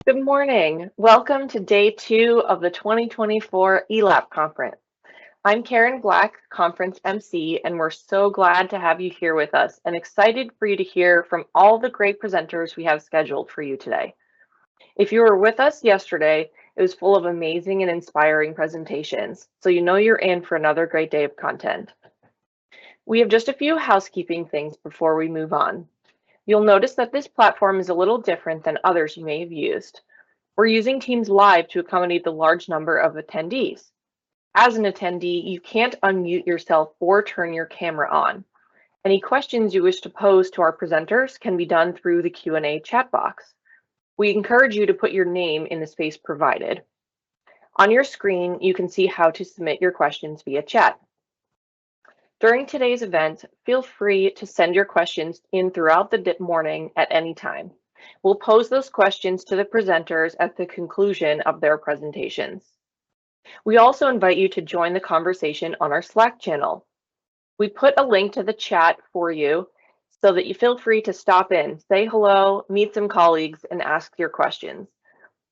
Good morning. Welcome to day 2 of the 2024 ELAP Conference. I'm Karen Black, Conference MC, and we're so glad to have you here with us and excited for you to hear from all the great presenters we have scheduled for you today. If you were with us yesterday, it was full of amazing and inspiring presentations, so you know you're in for another great day of content. We have just a few housekeeping things before we move on. You'll notice that this platform is a little different than others you may have used. We're using Teams Live to accommodate the large number of attendees. As an attendee, you can't unmute yourself or turn your camera on. Any questions you wish to pose to our presenters can be done through the Q&A chat box. We encourage you to put your name in the space provided. On your screen, you can see how to submit your questions via chat. During today's event, feel free to send your questions in throughout the morning at any time. We'll pose those questions to the presenters at the conclusion of their presentations. We also invite you to join the conversation on our Slack channel. We put a link to the chat for you so that you feel free to stop in, say hello, meet some colleagues, and ask your questions.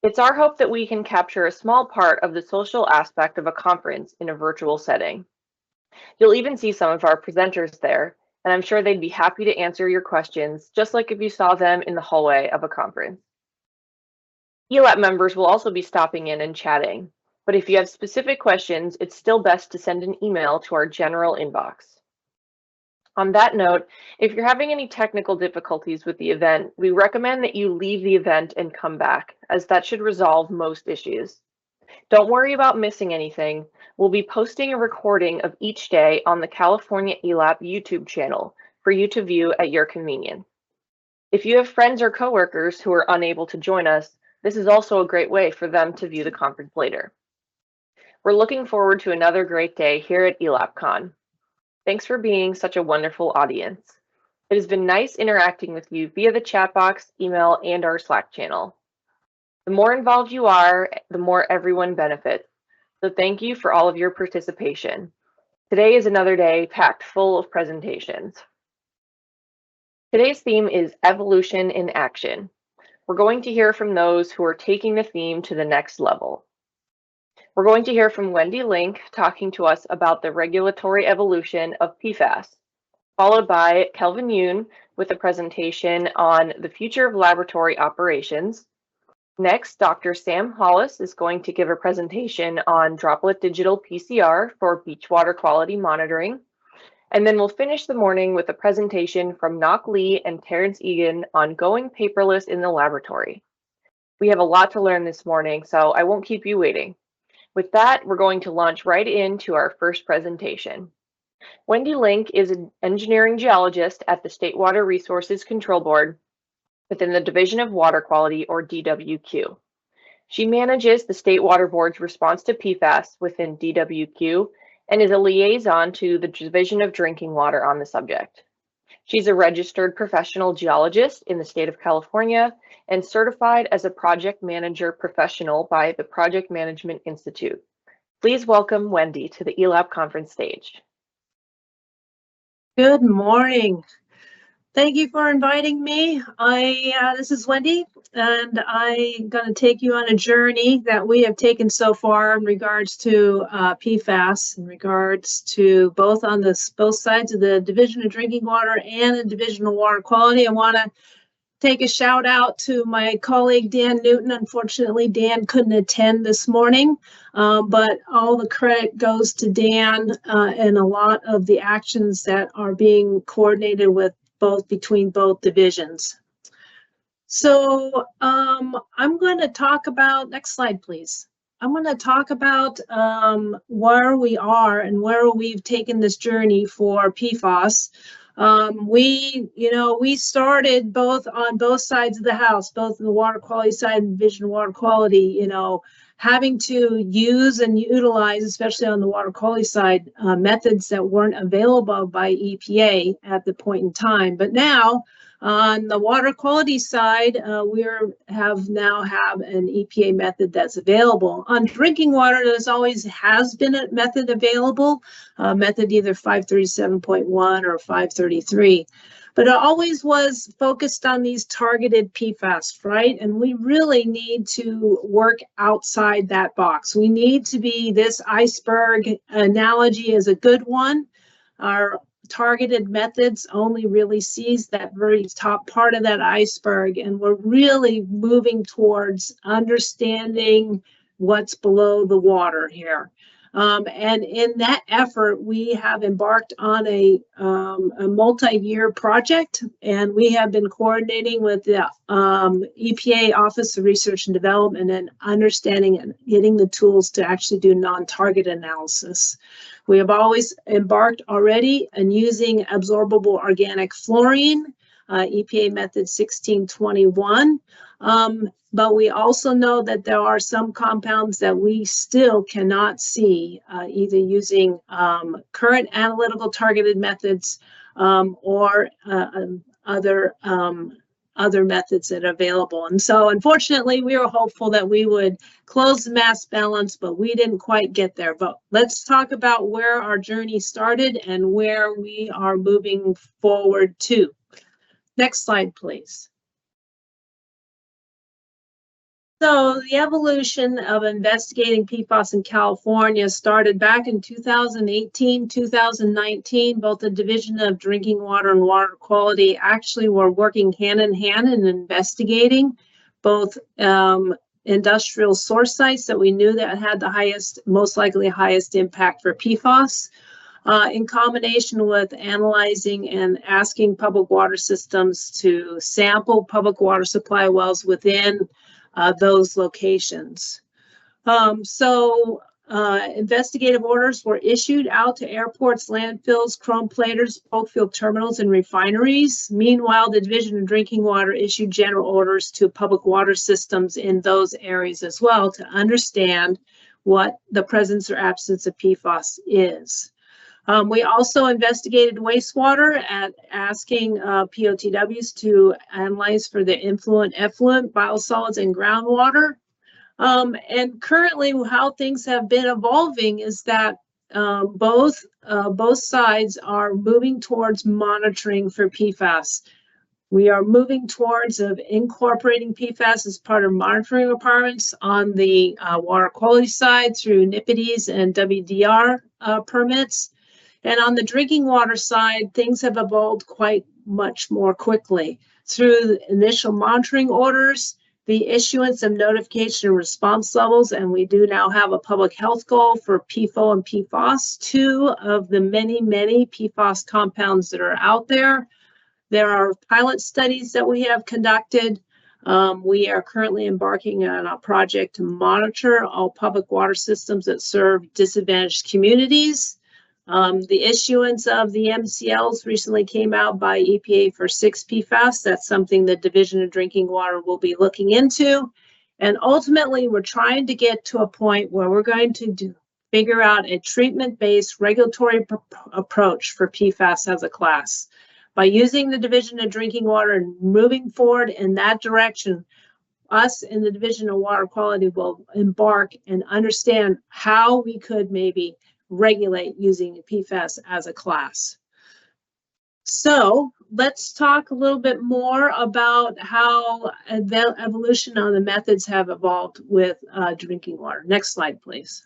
It's our hope that we can capture a small part of the social aspect of a conference in a virtual setting. You'll even see some of our presenters there, and I'm sure they'd be happy to answer your questions, just like if you saw them in the hallway of a conference. ELAP members will also be stopping in and chatting, but if you have specific questions, it's still best to send an email to our general inbox. On that note, if you're having any technical difficulties with the event, we recommend that you leave the event and come back, as that should resolve most issues. Don't worry about missing anything. We'll be posting a recording of each day on the California ELAP YouTube channel for you to view at your convenience. If you have friends or coworkers who are unable to join us, this is also a great way for them to view the conference later. We're looking forward to another great day here at ELAPCon. Thanks for being such a wonderful audience. It has been nice interacting with you via the chat box, email, and our Slack channel. The more involved you are, the more everyone benefits. So thank you for all of your participation. Today is another day packed full of presentations. Today's theme is Evolution in Action. We're going to hear from those who are taking the theme to the next level. We're going to hear from Wendy Link talking to us about the regulatory evolution of PFAS, followed by Kelvin Yoon with a presentation on the future of laboratory operations. Next, Dr. Sam Hollis is going to give a presentation on droplet digital PCR for beach water quality monitoring. And then we'll finish the morning with a presentation from Nok Lee and Terrence Egan on going paperless in the laboratory. We have a lot to learn this morning, so I won't keep you waiting. With that, we're going to launch right into our first presentation. Wendy Link is an engineering geologist at the State Water Resources Control Board within the Division of Water Quality, or DWQ. She manages the State Water Board's response to PFAS within DWQ and is a liaison to the Division of Drinking Water on the subject. She's a registered professional geologist in the state of California and certified as a project manager professional by the Project Management Institute. Please welcome Wendy to the ELAP conference stage. Good morning. Thank you for inviting me. This is Wendy, and I'm going to take you on a journey that we have taken so far in regards to PFAS, in regards to both sides of the Division of Drinking Water and the Division of Water Quality. I want to take a shout out to my colleague Dan Newton. Unfortunately, Dan couldn't attend this morning, but all the credit goes to Dan and a lot of the actions that are being coordinated with between both divisions. So I'm going to talk about, next slide, please. I'm going to talk about where we are and where we've taken this journey for PFAS. We started on both sides of the house, both the water quality side and Division of Water Quality, having to use and utilize, especially on the water quality side, methods that weren't available by EPA at the point in time. But now On the water quality side, we now have an EPA method that's available. On drinking water, there's always has been a method available, method either 537.1 or 533. But it always was focused on these targeted PFAS, right? And we really need to work outside that box. We need to be, this iceberg analogy is a good one. Our targeted methods only really sees that very top part of that iceberg, and we're really moving towards understanding what's below the water here. And in that effort, we have embarked on a multi-year project, and we have been coordinating with the EPA Office of Research and Development and understanding and getting the tools to actually do non-target analysis. We have always embarked already on using absorbable organic fluorine, EPA method 1621. But we also know that there are some compounds that we still cannot see, either using current analytical targeted methods or other methods that are available. And so unfortunately, we were hopeful that we would close the mass balance, but we didn't quite get there. But let's talk about where our journey started and where we are moving forward to. Next slide, please. So the evolution of investigating PFAS in California started back in 2018, 2019. Both the Division of Drinking Water and Water Quality actually were working hand in hand in investigating both industrial source sites that we knew that had the highest, most likely highest impact for PFAS, in combination with analyzing and asking public water systems to sample public water supply wells within those locations. Investigative orders were issued out to airports, landfills, chrome platers, bulk fuel terminals, and refineries. Meanwhile, the Division of Drinking Water issued general orders to public water systems in those areas as well to understand what the presence or absence of PFAS is. We also investigated wastewater at asking POTWs to analyze for the influent, effluent, biosolids, and groundwater. And currently, how things have been evolving is that both sides are moving towards monitoring for PFAS. We are moving towards incorporating PFAS as part of monitoring requirements on the water quality side through NIPIDs and WDR permits. And on the drinking water side, things have evolved quite much more quickly through initial monitoring orders, the issuance of notification and response levels, and we do now have a public health goal for PFOA and PFOS, two of the many, many PFOS compounds that are out there. There are pilot studies that we have conducted. We are currently embarking on a project to monitor all public water systems that serve disadvantaged communities. The issuance of the MCLs recently came out by EPA for 6 PFAS. That's something the Division of Drinking Water will be looking into. And ultimately, we're trying to get to a point where we're going to figure out a treatment-based regulatory approach for PFAS as a class. By using the Division of Drinking Water and moving forward in that direction, us in the Division of Water Quality will embark and understand how we could maybe regulate using PFAS as a class. So let's talk a little bit more about how the evolution on the methods have evolved with drinking water. Next slide, please.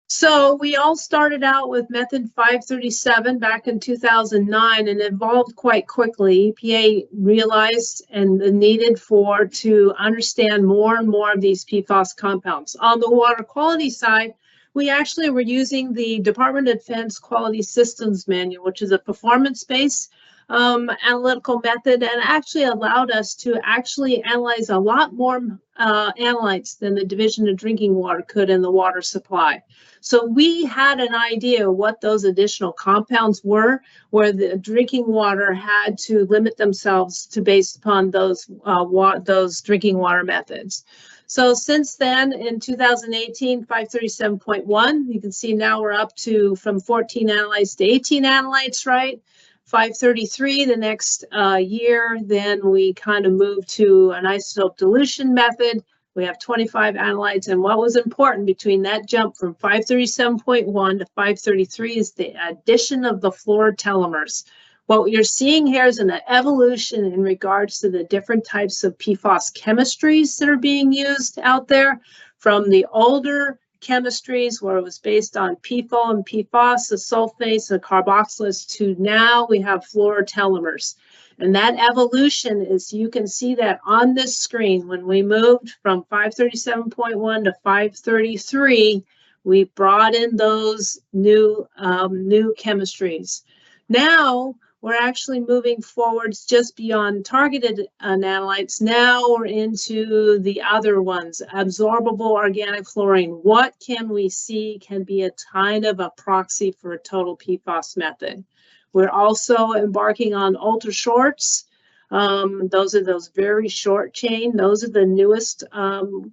So we all started out with method 537 back in 2009 and evolved quite quickly. EPA realized and the needed to understand more and more of these PFAS compounds. On the water quality side, we actually were using the Department of Defense Quality Systems Manual, which is a performance-based analytical method, and actually allowed us to actually analyze a lot more analytes than the Division of Drinking Water could in the water supply. So we had an idea what those additional compounds were, where the drinking water had to limit themselves to based upon those drinking water methods. So since then, in 2018, 537.1, you can see now we're up to from 14 analytes to 18 analytes, right? 533, the next year, then we kind of moved to an isotope dilution method. We have 25 analytes, and what was important between that jump from 537.1 to 533 is the addition of the fluorotelomeres. What you're seeing here is an evolution in regards to the different types of PFAS chemistries that are being used out there, from the older chemistries where it was based on PFOA and PFAS, the sulfates, the carboxylates, to now we have fluorotelomeres. And that evolution is, you can see that on this screen, when we moved from 537.1 to 533, we brought in those new chemistries. Now we're actually moving forwards just beyond targeted analytes. Now we're into the other ones, absorbable organic fluorine. What can we see can be a kind of a proxy for a total PFAS method. We're also embarking on ultra shorts. Those are those very short chain. Those are the newest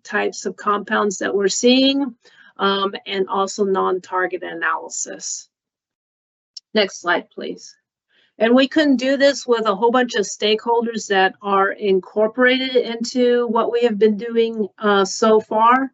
types of compounds that we're seeing, and also non-target analysis. Next slide, please. And we couldn't do this with a whole bunch of stakeholders that are incorporated into what we have been doing so far.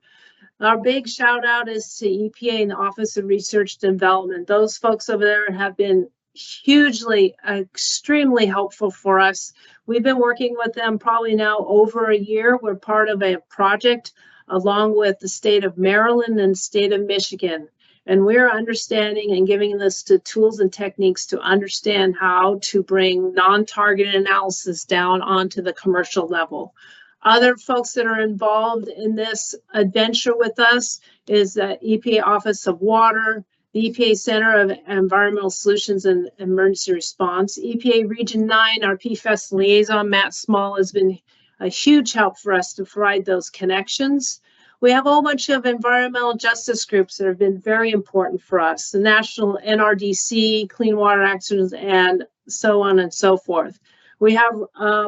Our big shout out is to EPA and the Office of Research and Development. Those folks over there have been hugely, extremely helpful for us. We've been working with them probably now over a year. We're part of a project along with the state of Maryland and state of Michigan. And we're understanding and giving us the tools and techniques to understand how to bring non-targeted analysis down onto the commercial level. Other folks that are involved in this adventure with us is the EPA Office of Water, the EPA Center of Environmental Solutions and Emergency Response, EPA Region 9, our PFAS liaison, Matt Small, has been a huge help for us to provide those connections. We have a whole bunch of environmental justice groups that have been very important for us, the National NRDC, Clean Water Actions, and so on and so forth. We have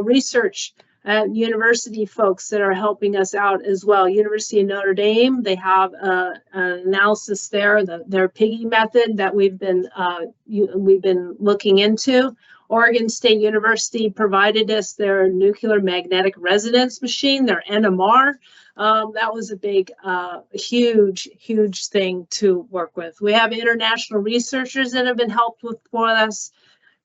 research at university folks that are helping us out as well. University of Notre Dame, they have an analysis there, their PIGGY method that we've been looking into. Oregon State University provided us their nuclear magnetic resonance machine, their NMR. That was a big, huge thing to work with. We have international researchers that have been helped with for us,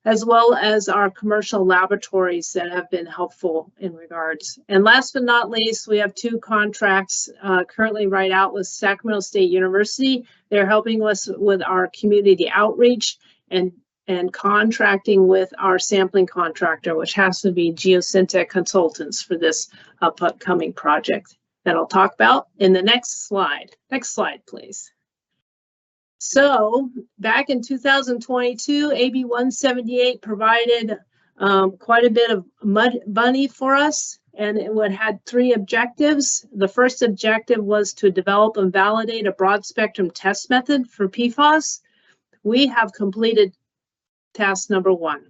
as well as our commercial laboratories that have been helpful in regards. And last but not least, we have 2 contracts currently right out with Sacramento State University. They're helping us with our community outreach and contracting with our sampling contractor, which has to be Geosyntec Consultants for this upcoming project that I'll talk about in the next slide. Next slide, please. So back in 2022, AB 178 provided quite a bit of money for us, and it had 3 objectives. The first objective was to develop and validate a broad spectrum test method for PFAS. We have completed task number 1.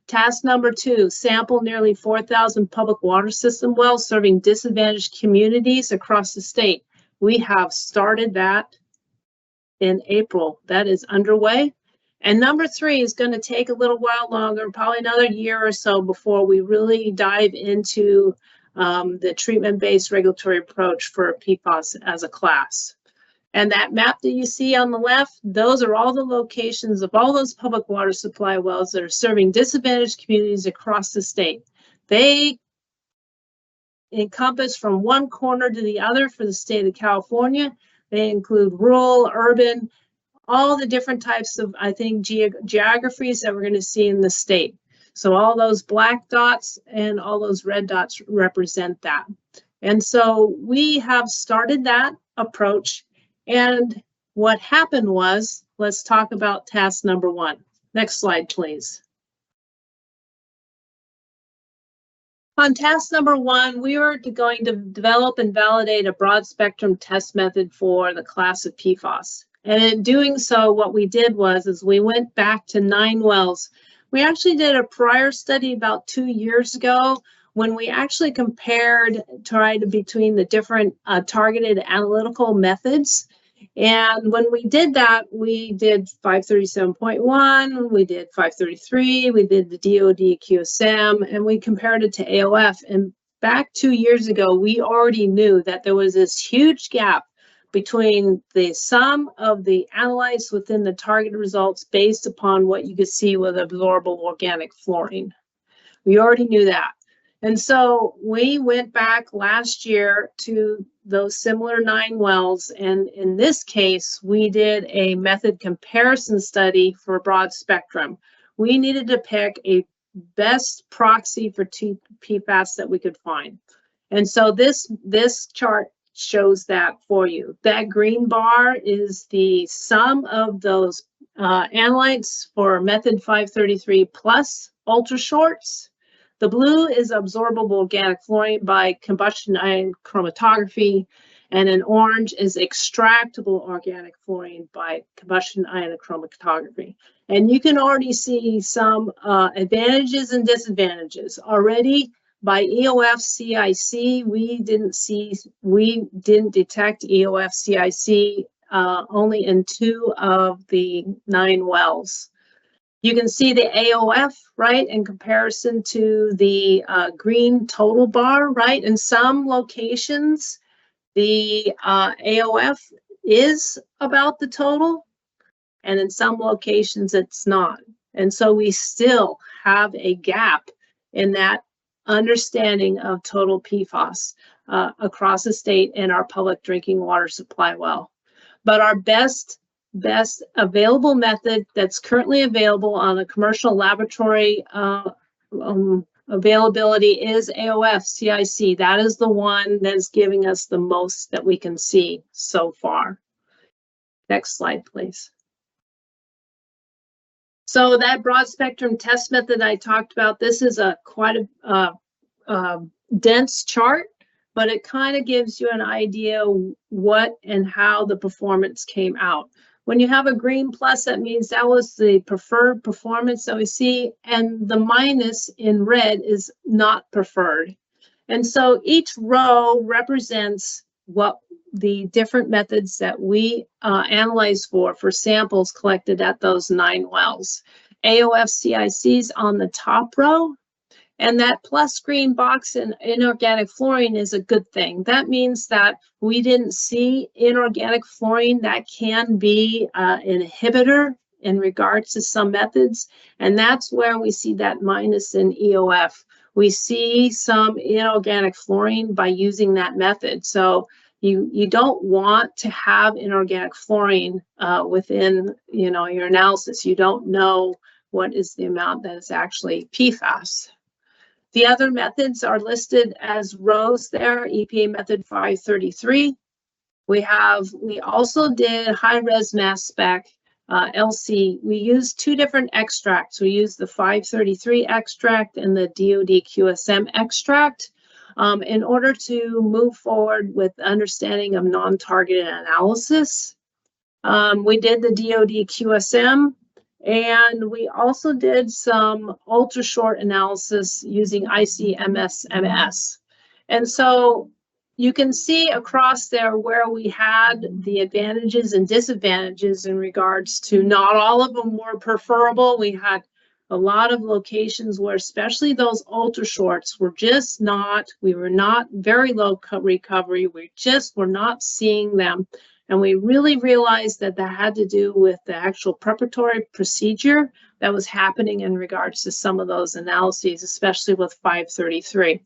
Task number 2, sample nearly 4,000 public water system wells serving disadvantaged communities across the state. We have started that in April. That is underway. And number 3 is going to take a little while longer, probably another year or so before we really dive into the treatment-based regulatory approach for PFAS as a class. And that map that you see on the left, those are all the locations of all those public water supply wells that are serving disadvantaged communities across the state. They encompass from one corner to the other for the state of California. They include rural, urban, all the different types of, I think, geographies that we're going to see in the state. So all those black dots and all those red dots represent that. And so we have started that approach. And what happened was, let's talk about task number 1. Next slide, please. On task number 1, we were going to develop and validate a broad spectrum test method for the class of PFAS. And in doing so, what we did was we went back to 9 wells. We actually did a prior study about 2 years ago when we actually tried between the different targeted analytical methods. And when we did that, we did 537.1, we did 533, we did the DoD QSM, and we compared it to AOF. And back 2 years ago, we already knew that there was this huge gap between the sum of the analytes within the target results based upon what you could see with absorbable organic fluorine. We already knew that. And so we went back last year to those similar 9 wells. And in this case, we did a method comparison study for broad spectrum. We needed to pick a best proxy for PFAS that we could find. And so this chart shows that for you. That green bar is the sum of those analytes for method 533 plus ultra shorts. The blue is absorbable organic fluorine by combustion ion chromatography, and an orange is extractable organic fluorine by combustion ion chromatography. And you can already see some advantages and disadvantages. Already by EOF CIC, we didn't detect EOF CIC only in 2 of the 9 wells. You can see the AOF, right, in comparison to the green total bar, right? In some locations, the AOF is about the total, and in some locations it's not. And so we still have a gap in that understanding of total PFAS across the state in our public drinking water supply well. But our best available method that's currently available on a commercial laboratory availability is AOF CIC. That is the one that's giving us the most that we can see so far. Next slide, please. So that broad spectrum test method I talked about, this is quite a dense chart, but it kind of gives you an idea what and how the performance came out. When you have a green plus, that means that was the preferred performance that we see, and the minus in red is not preferred. And so each row represents what the different methods that we analyze for samples collected at those 9 wells. AOF CICs on the top row, and that plus green box in inorganic fluorine is a good thing. That means that we didn't see inorganic fluorine. That can be an inhibitor in regards to some methods. And that's where we see that minus in EOF. We see some inorganic fluorine by using that method. So you don't want to have inorganic fluorine within your analysis. You don't know what is the amount that is actually PFAS. The other methods are listed as rows there, EPA method 533. We also did high-res mass spec, LC. We used 2 different extracts. We used the 533 extract and the DoD QSM extract in order to move forward with understanding of non-targeted analysis. We did the DoD QSM. And we also did some ultra short analysis using ICMS-MS. And so you can see across there where we had the advantages and disadvantages in regards to not all of them were preferable. We had a lot of locations where especially those ultra shorts were just not, we were not very low recovery. We just were not seeing them. And we really realized that that had to do with the actual preparatory procedure that was happening in regards to some of those analyses, especially with 533.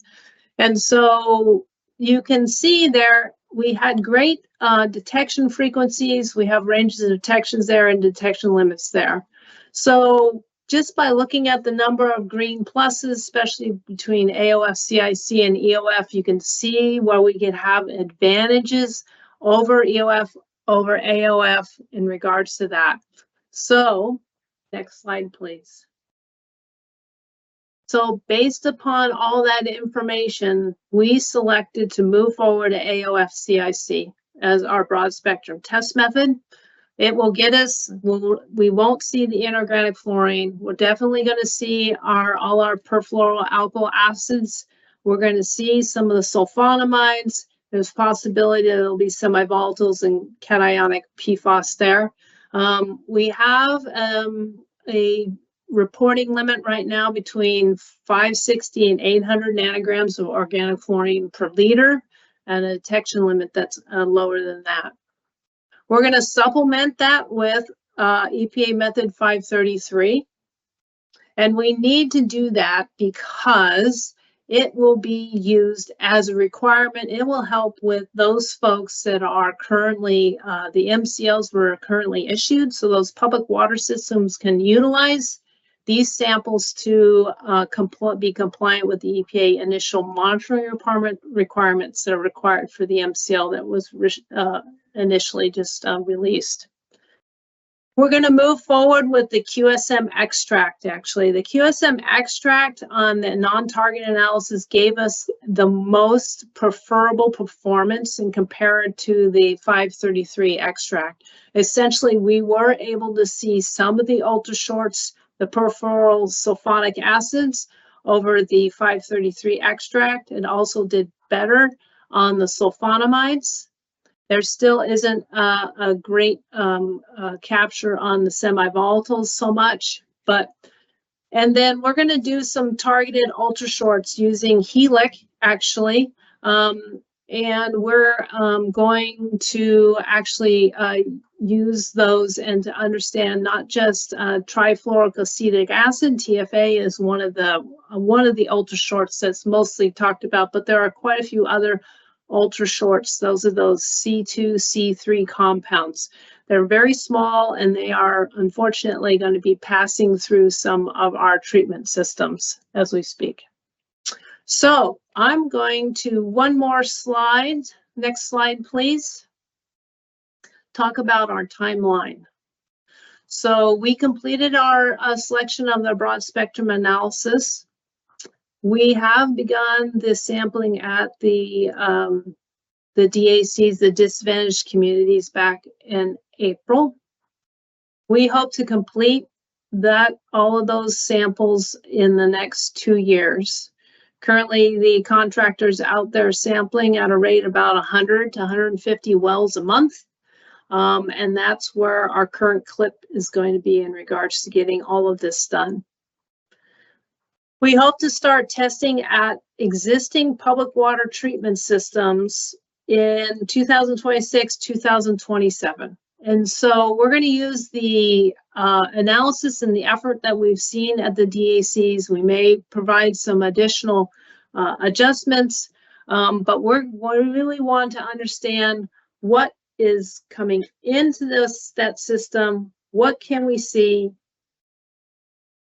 And so you can see there, we had great detection frequencies. We have ranges of detections there and detection limits there. So just by looking at the number of green pluses, especially between AOF, CIC, and EOF, you can see where we can have advantages over EOF, over AOF in regards to that. So, next slide, please. So based upon all that information, we selected to move forward to AOF CIC as our broad spectrum test method. It will get us, we won't see the inorganic fluorine. We're definitely going to see all our perfluoroalkyl acids. We're going to see some of the sulfonamides. There's possibility that there'll be semi-volatiles and cationic PFAS there. We have a reporting limit right now between 560 and 800 nanograms of organic fluorine per liter, and a detection limit that's lower than that. We're going to supplement that with EPA method 533. And we need to do that because it will be used as a requirement. It will help with those folks that are currently, the MCLs were currently issued, so those public water systems can utilize these samples to be compliant with the EPA initial monitoring requirements that are required for the MCL that was initially just released. We're going to move forward with the QSM extract, actually. The QSM extract on the non-target analysis gave us the most preferable performance in compared to the 533 extract. Essentially, we were able to see some of the ultrashorts, the peripheral sulfonic acids over the 533 extract. It also did better on the sulfonamides. There still isn't a great capture on the semi-volatiles so much, and then we're going to do some targeted ultrashorts using HELIC, actually, and we're going to actually use those and to understand not just trifluoric acetic acid. TFA is one of the ultrashorts that's mostly talked about, but there are quite a few other ultrashorts. Those are those C2, C3 compounds. They're very small, and they are unfortunately going to be passing through some of our treatment systems as we speak. So I'm going to one more slide. Next slide, please. Talk about our timeline. So we completed our selection of the broad spectrum analysis. We have begun the sampling at the DACs, the disadvantaged communities, back in April. We hope to complete all of those samples in the next 2 years. Currently, the contractor's out there sampling at a rate about 100 to 150 wells a month. And that's where our current clip is going to be in regards to getting all of this done. We hope to start testing at existing public water treatment systems in 2026, 2027. And so we're going to use the analysis and the effort that we've seen at the DACs. We may provide some additional adjustments, but we really want to understand what is coming into that system, what can we see,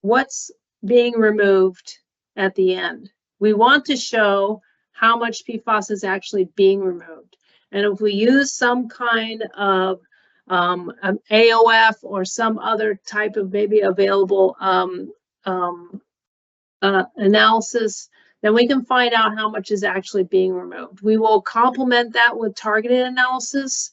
what's being removed at the end. We want to show how much PFAS is actually being removed. And if we use some kind of an AOF or some other type of maybe available analysis, then we can find out how much is actually being removed. We will complement that with targeted analysis.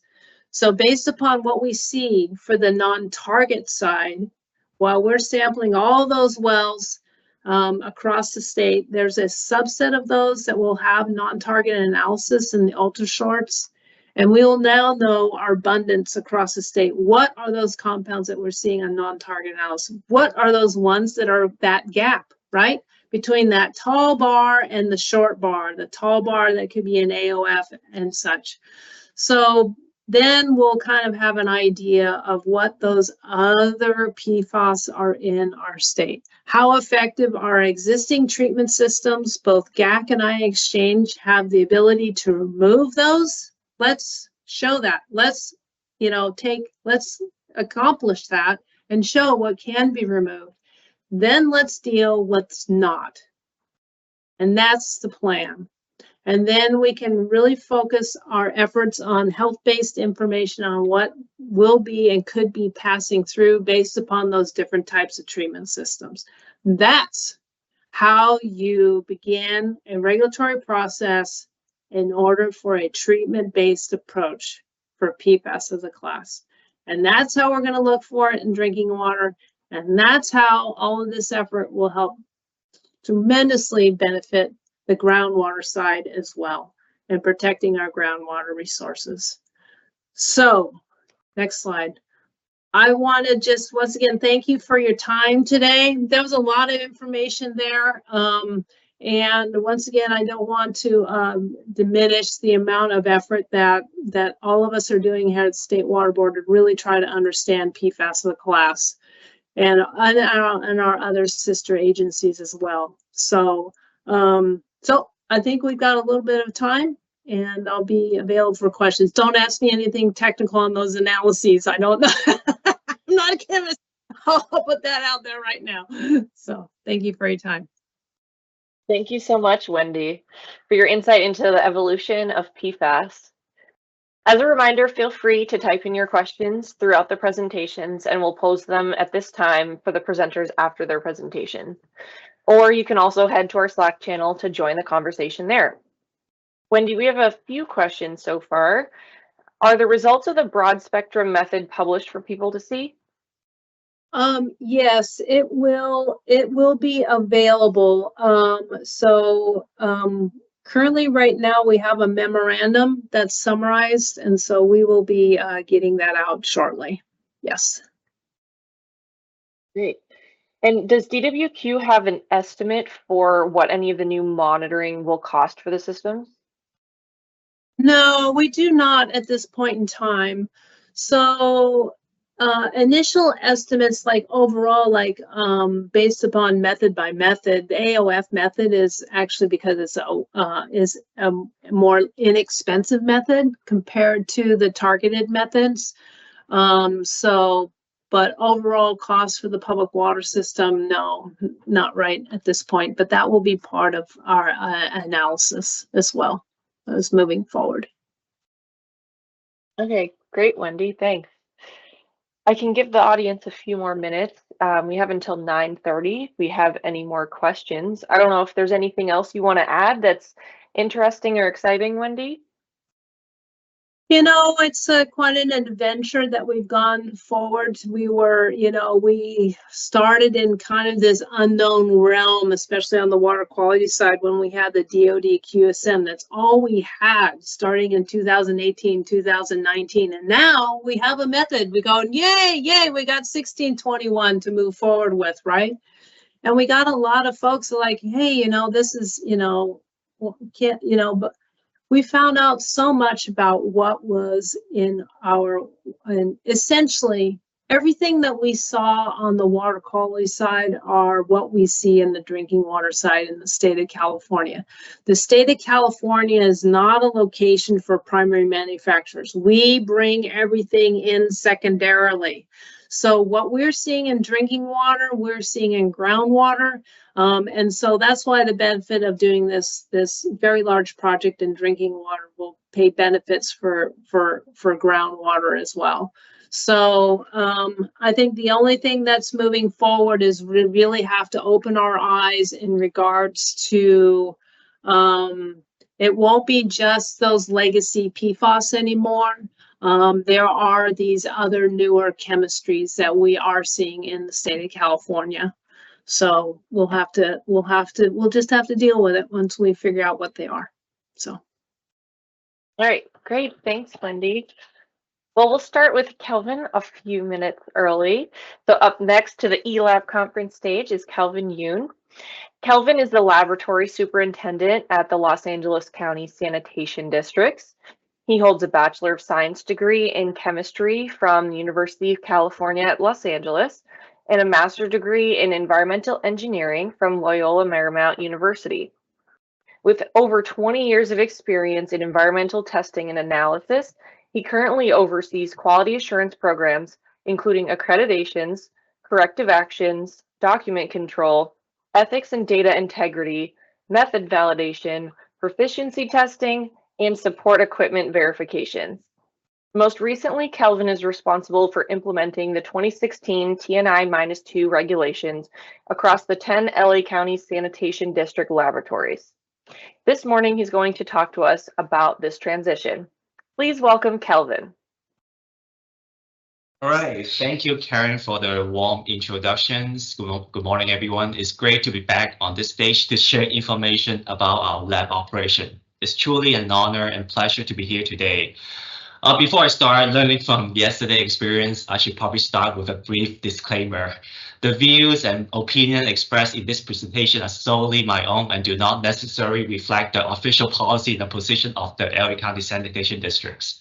So based upon what we see for the non-target side, while we're sampling all those wells across the state, there's a subset of those that will have non-target analysis in the ultrashorts, and we will now know our abundance across the state. What are those compounds that we're seeing on non-target analysis? What are those ones that are that gap, right, between that tall bar and the short bar, the tall bar that could be an AOF and such. So then we'll kind of have an idea of what those other PFAS are in our state. How effective our existing treatment systems, both GAC and ion exchange, have the ability to remove those. Let's show that. Let's accomplish that and show what can be removed. Then let's deal with what's not. And that's the plan. And then we can really focus our efforts on health-based information on what will be and could be passing through based upon those different types of treatment systems. That's how you begin a regulatory process in order for a treatment-based approach for PFAS as a class. And that's how we're going to look for it in drinking water. And that's how all of this effort will help tremendously benefit the groundwater side as well. and protecting our groundwater resources. So, next slide. I want to just once again thank you for your time today. There was a lot of information there. And once again, I don't want to diminish the amount of effort that all of us are doing here at the State Water Board to really try to understand PFAS of the class and our other sister agencies as well. So, so I think we've got a little bit of time, and I'll be available for questions. Don't ask me anything technical on those analyses. I don't know. I'm not a chemist. I'll put that out there right now. So thank you for your time. Thank you so much, Wendy, for your insight into the evolution of PFAS. As a reminder, feel free to type in your questions throughout the presentations, and we'll pose them at this time for the presenters after their presentation. Or you can also head to our Slack channel to join the conversation there. Wendy, we have a few questions so far. Are the results of the broad spectrum method published for people to see? Yes, it will be available. Currently right now we have a memorandum that's summarized, and so we will be getting that out shortly. Yes. Great. And does DWQ have an estimate for what any of the new monitoring will cost for the systems? No, we do not at this point in time. So initial estimates, like overall, like based upon method by method, the AOF method is actually because it's a more inexpensive method compared to the targeted methods. But overall cost for the public water system, no, not right at this point. But that will be part of our analysis as well as moving forward. Okay, great, Wendy, thanks. I can give the audience a few more minutes. We have until 9:30 if we have any more questions. I don't know if there's anything else you want to add that's interesting or exciting, Wendy? You know, it's quite an adventure that we've gone forward. We started in kind of this unknown realm, especially on the water quality side when we had the DOD QSM. That's all we had starting in 2018, 2019. And now we have a method. We go, yay, we got 1621 to move forward with, right? And we got a lot of folks like, hey, this is, but we found out so much about what was and essentially everything that we saw on the water quality side are what we see in the drinking water side in the state of California. The state of California is not a location for primary manufacturers. We bring everything in secondarily. So what we're seeing in drinking water, we're seeing in groundwater. And so that's why the benefit of doing this very large project in drinking water will pay benefits for groundwater as well. So I think the only thing that's moving forward is we really have to open our eyes in regards to it won't be just those legacy PFAS anymore. There are these other newer chemistries that we are seeing in the state of California. So we'll just have to deal with it once we figure out what they are. So. All right, great. Thanks, Wendy. Well, we'll start with Kelvin a few minutes early. So up next to the ELAP conference stage is Kelvin Yoon. Kelvin is the laboratory superintendent at the Los Angeles County Sanitation Districts. He holds a Bachelor of Science degree in chemistry from the University of California at Los Angeles and a master's degree in environmental engineering from Loyola Marymount University. With over 20 years of experience in environmental testing and analysis, he currently oversees quality assurance programs, including accreditations, corrective actions, document control, ethics and data integrity, method validation, proficiency testing, and support equipment verifications. Most recently, Kelvin is responsible for implementing the 2016 TNI-2 regulations across the 10 LA County Sanitation District laboratories. This morning, he's going to talk to us about this transition. Please welcome Kelvin. All right, thank you, Karen, for the warm introductions. Good morning, everyone. It's great to be back on this stage to share information about our lab operation. It's truly an honor and pleasure to be here today. Before I start learning from yesterday's experience, I should probably start with a brief disclaimer. The views and opinions expressed in this presentation are solely my own and do not necessarily reflect the official policy and position of the LA County Sanitation Districts.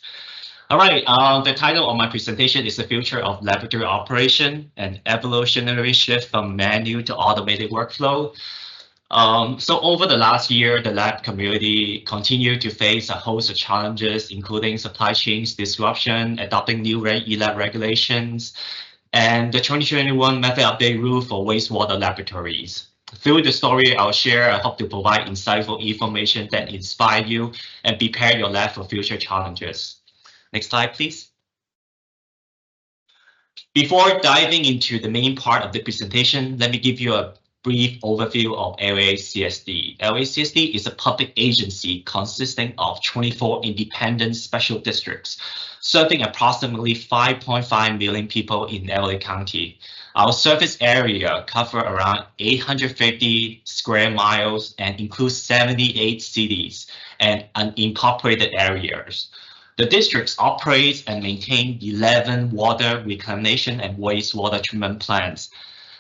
All right, the title of my presentation is The Future of Laboratory Operation, an evolutionary shift from manual to automated workflow. So over the last year, the lab community continued to face a host of challenges, including supply chains disruption, adopting new ELAP regulations, and the 2021 method update rule for wastewater laboratories. Through the story I'll share, I hope to provide insightful information that inspire you and prepare your lab for future challenges. Next slide, please. Before diving into the main part of the presentation, let me give you a brief overview of LACSD. LACSD is a public agency consisting of 24 independent special districts, serving approximately 5.5 million people in LA County. Our service area covers around 850 square miles and includes 78 cities and unincorporated areas. The districts operate and maintain 11 water reclamation and wastewater treatment plants,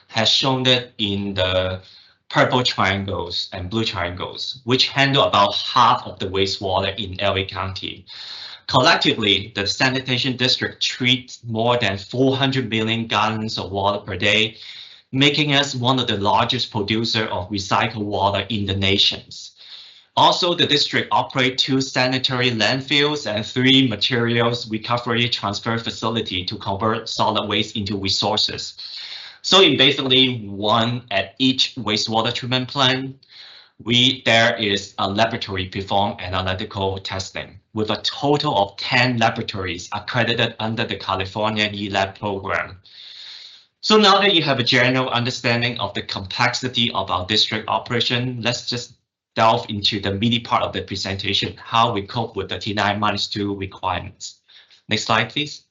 has shown that in the purple triangles and blue triangles, which handle about half of the wastewater in LA County. Collectively, the sanitation district treats more than 400 million gallons of water per day, making us one of the largest producers of recycled water in the nations. Also, the district operates 2 sanitary landfills and 3 materials recovery transfer facilities to convert solid waste into resources. So in basically one at each wastewater treatment plant, there is a laboratory perform analytical testing with a total of 10 laboratories accredited under the California ELAP program. So now that you have a general understanding of the complexity of our district operation, let's just delve into the meaty part of the presentation, how we cope with the T9-2 requirements. Next slide, please.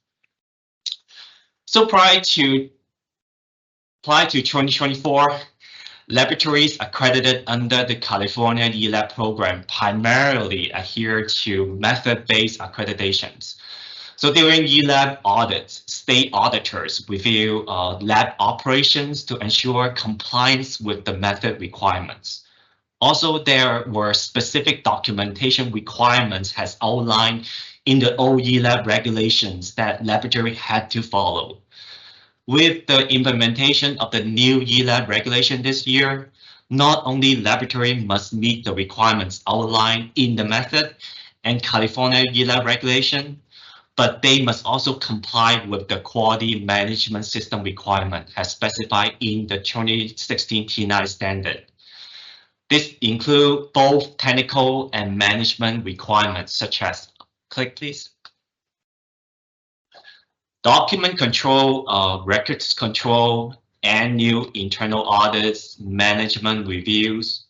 So prior to 2024, laboratories accredited under the California ELAP program primarily adhere to method-based accreditations. So during ELAP audits, state auditors review lab operations to ensure compliance with the method requirements. Also, there were specific documentation requirements as outlined in the old ELAP regulations that laboratory had to follow. With the implementation of the new ELAP regulation this year, not only laboratory must meet the requirements outlined in the method and California ELAP regulation, but they must also comply with the quality management system requirement as specified in the 2016 T9 standard. This includes both technical and management requirements such as, click please, document control, records control, annual internal audits, management reviews.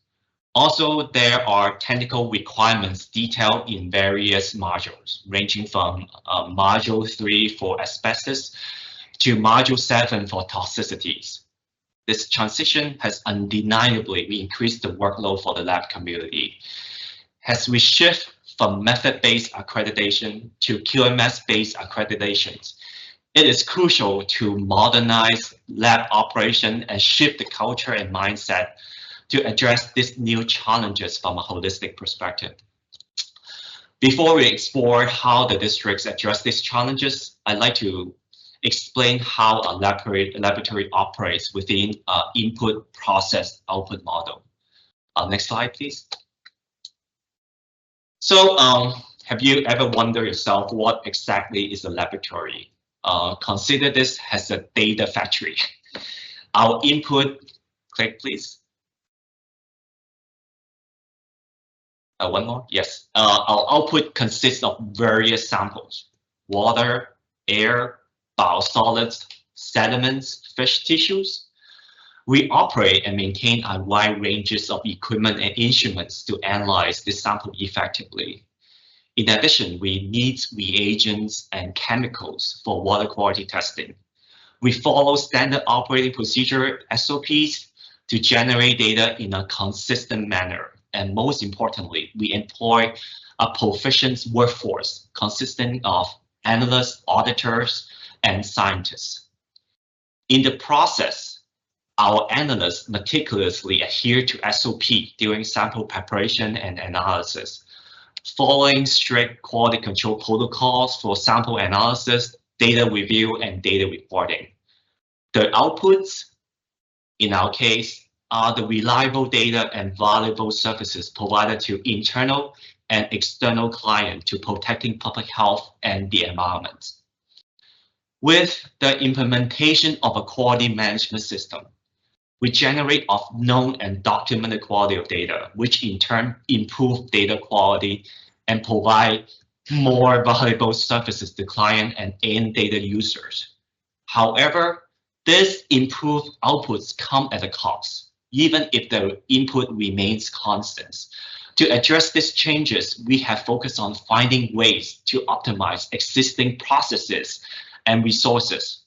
Also, there are technical requirements detailed in various modules, ranging from Module 3 for asbestos to Module 7 for toxicities. This transition has undeniably increased the workload for the lab community. As we shift from method-based accreditation to QMS-based accreditations, it is crucial to modernize lab operation and shift the culture and mindset to address these new challenges from a holistic perspective. Before we explore how the districts address these challenges, I'd like to explain how a laboratory operates within an input process output model. Next slide, please. So have you ever wondered yourself what exactly is a laboratory? Consider this as a data factory. Our input, click please. One more, yes. Our output consists of various samples: water, air, biosolids, sediments, fish tissues. We operate and maintain a wide ranges of equipment and instruments to analyze this sample effectively. In addition, we need reagents and chemicals for water quality testing. We follow standard operating procedure SOPs to generate data in a consistent manner. and most importantly, we employ a proficient workforce consisting of analysts, auditors, and scientists. In the process, our analysts meticulously adhere to SOP during sample preparation and analysis, following strict quality control protocols for sample analysis, data review, and data reporting. The outputs, in our case, are the reliable data and valuable services provided to internal and external clients to protecting public health and the environment. With the implementation of a quality management system, we generate of known and documented quality of data, which in turn improve data quality and provide more valuable services to client and end data users. However, this improved outputs come at a cost, even if the input remains constant. To address these changes, we have focused on finding ways to optimize existing processes and resources.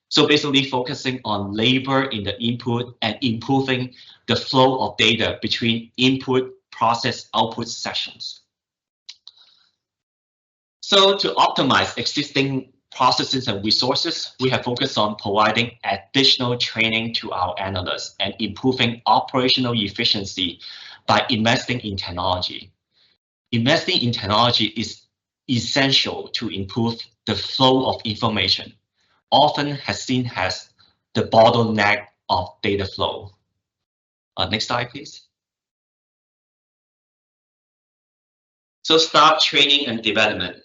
So basically focusing on labor in the input and improving the flow of data between input, process, output sections. So to optimize existing processes and resources, we have focused on providing additional training to our analysts and improving operational efficiency by investing in technology. Investing in technology is essential to improve the flow of information, often has seen as the bottleneck of data flow. Next slide, please. So staff training and development.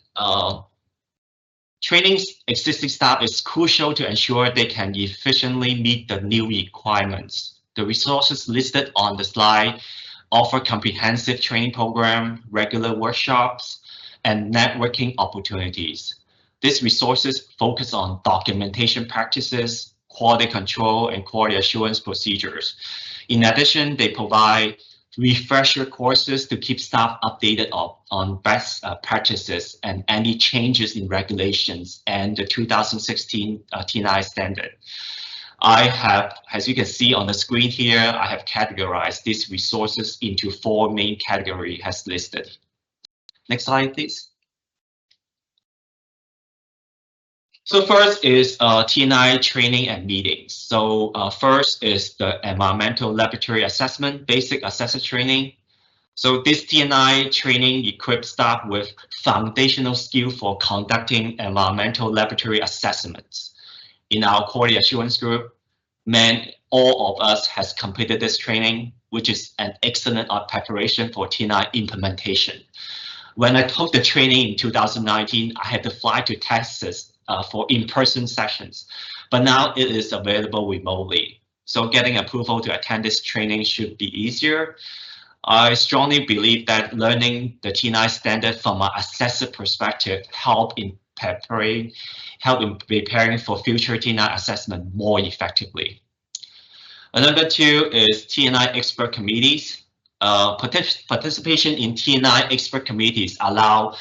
Training existing staff is crucial to ensure they can efficiently meet the new requirements. The resources listed on the slide offer comprehensive training program, regular workshops, and networking opportunities. These resources focus on documentation practices, quality control, and quality assurance procedures. In addition, they provide refresher courses to keep staff updated on best practices and any changes in regulations and the 2016 TNI standard. I have, as you can see on the screen here, I have categorized these resources into 4 main categories as listed. Next slide, please. So first is TNI training and meetings. So first is the environmental laboratory assessment, basic assessor training. So this TNI training equips staff with foundational skill for conducting environmental laboratory assessments. In our quality assurance group, all of us has completed this training, which is an excellent preparation for TNI implementation. When I took the training in 2019, I had to fly to Texas for in-person sessions, but now it is available remotely. So getting approval to attend this training should be easier. I strongly believe that learning the TNI standard from an assessor perspective help in preparing for future TNI assessment more effectively. Another 2 is TNI expert committees. Participation in TNI expert committees allow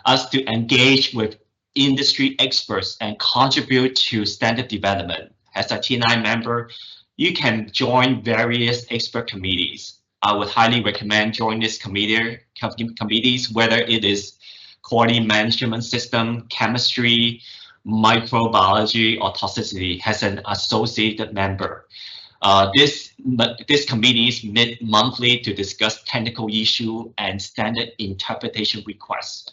us to engage with industry experts and contribute to standard development. As a TNI member, you can join various expert committees. I would highly recommend joining this committees, whether it is quality management system, chemistry, microbiology, or toxicity as an associated member. These committees meet monthly to discuss technical issue and standard interpretation requests.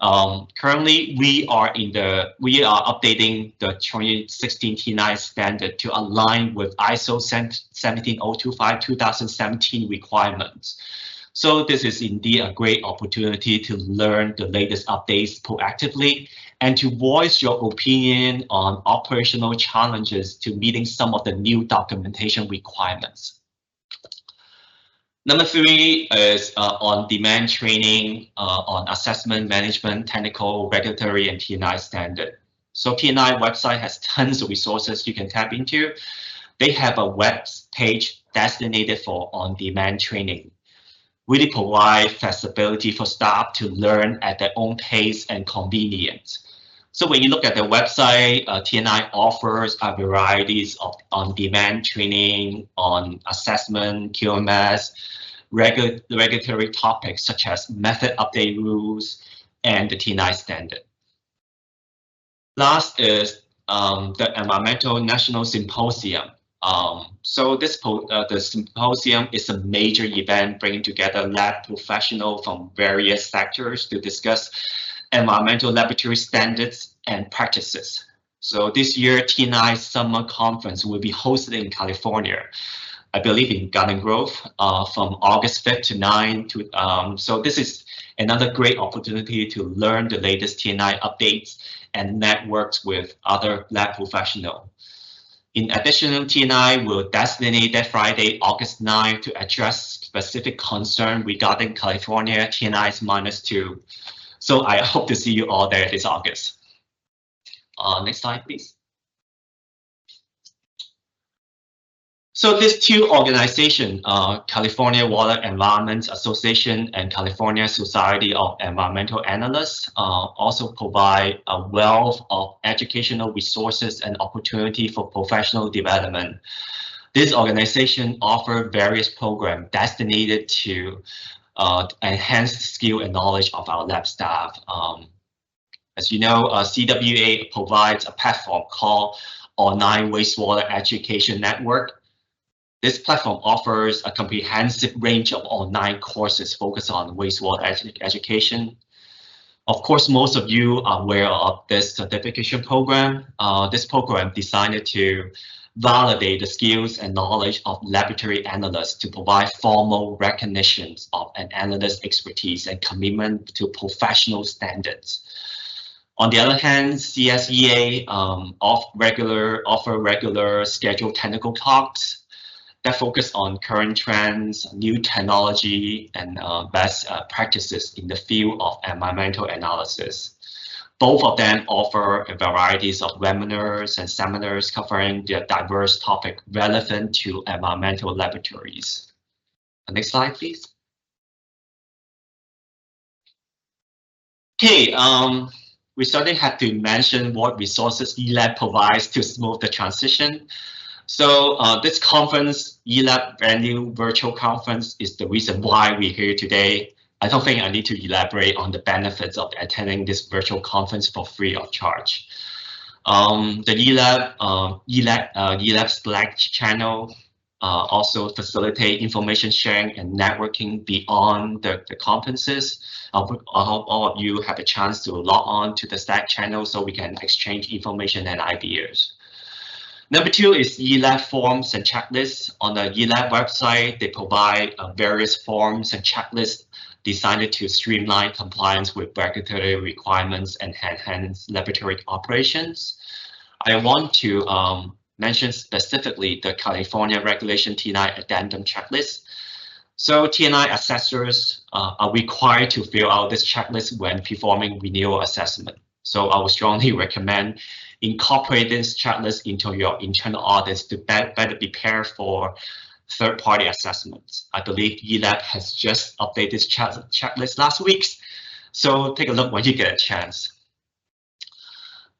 Currently, we are updating the 2016 TNI standard to align with ISO 17025-2017 requirements. So this is indeed a great opportunity to learn the latest updates proactively and to voice your opinion on operational challenges to meeting some of the new documentation requirements. Number 3 is on-demand training on assessment, management, technical, regulatory, and TNI standard. So TNI website has tons of resources you can tap into. They have a web page designated for on-demand training. Really provide flexibility for staff to learn at their own pace and convenience. So when you look at the website, TNI offers a varieties of on-demand training on assessment, QMS, regulatory topics such as method update rules and the T9 standard. Last is the Environmental National Symposium. So the symposium is a major event bringing together lab professionals from various sectors to discuss environmental laboratory standards and practices. So this year, T9 Summer Conference will be hosted in California, I believe in Garden Grove, from August 5th to 9th. So this is another great opportunity to learn the latest T9 updates and networks with other lab professionals. In addition, T9 will designate that Friday, August 9th, to address specific concern regarding California T9's -2. So I hope to see you all there this August. Next slide, please. So these two organizations, California Water Environment Association and California Society of Environmental Analysts, also provide a wealth of educational resources and opportunity for professional development. This organization offers various programs designated to enhance the skill and knowledge of our lab staff. As you know, CWA provides a platform called Online Wastewater Education Network. This platform offers a comprehensive range of online courses focused on wastewater education. Of course, most of you are aware of this certification program. This program designed to validate the skills and knowledge of laboratory analysts to provide formal recognitions of an analyst's expertise and commitment to professional standards. On the other hand, CSEA offer regular scheduled technical talks that focus on current trends, new technology, and best practices in the field of environmental analysis. Both of them offer a varieties of webinars and seminars covering the diverse topic relevant to environmental laboratories. Next slide, please. Okay, we certainly have to mention what resources ELAP provides to smooth the transition. So this conference, ELAP Venue Virtual Conference, is the reason why we're here today. I don't think I need to elaborate on the benefits of attending this virtual conference for free of charge. The ELAP Slack channel also facilitate information sharing and networking beyond the conferences. I hope all of you have a chance to log on to the Slack channel so we can exchange information and ideas. Number two is ELAP forms and checklists. On the ELAP website, they provide various forms and checklists designed to streamline compliance with regulatory requirements and enhance laboratory operations. I want to mention specifically the California Regulation T9 Addendum Checklist. So T9 assessors are required to fill out this checklist when performing renewal assessment. So I would strongly recommend incorporate this checklist into your internal audits to better prepare for third-party assessments. I believe ELAP has just updated this checklist last week, so take a look when you get a chance.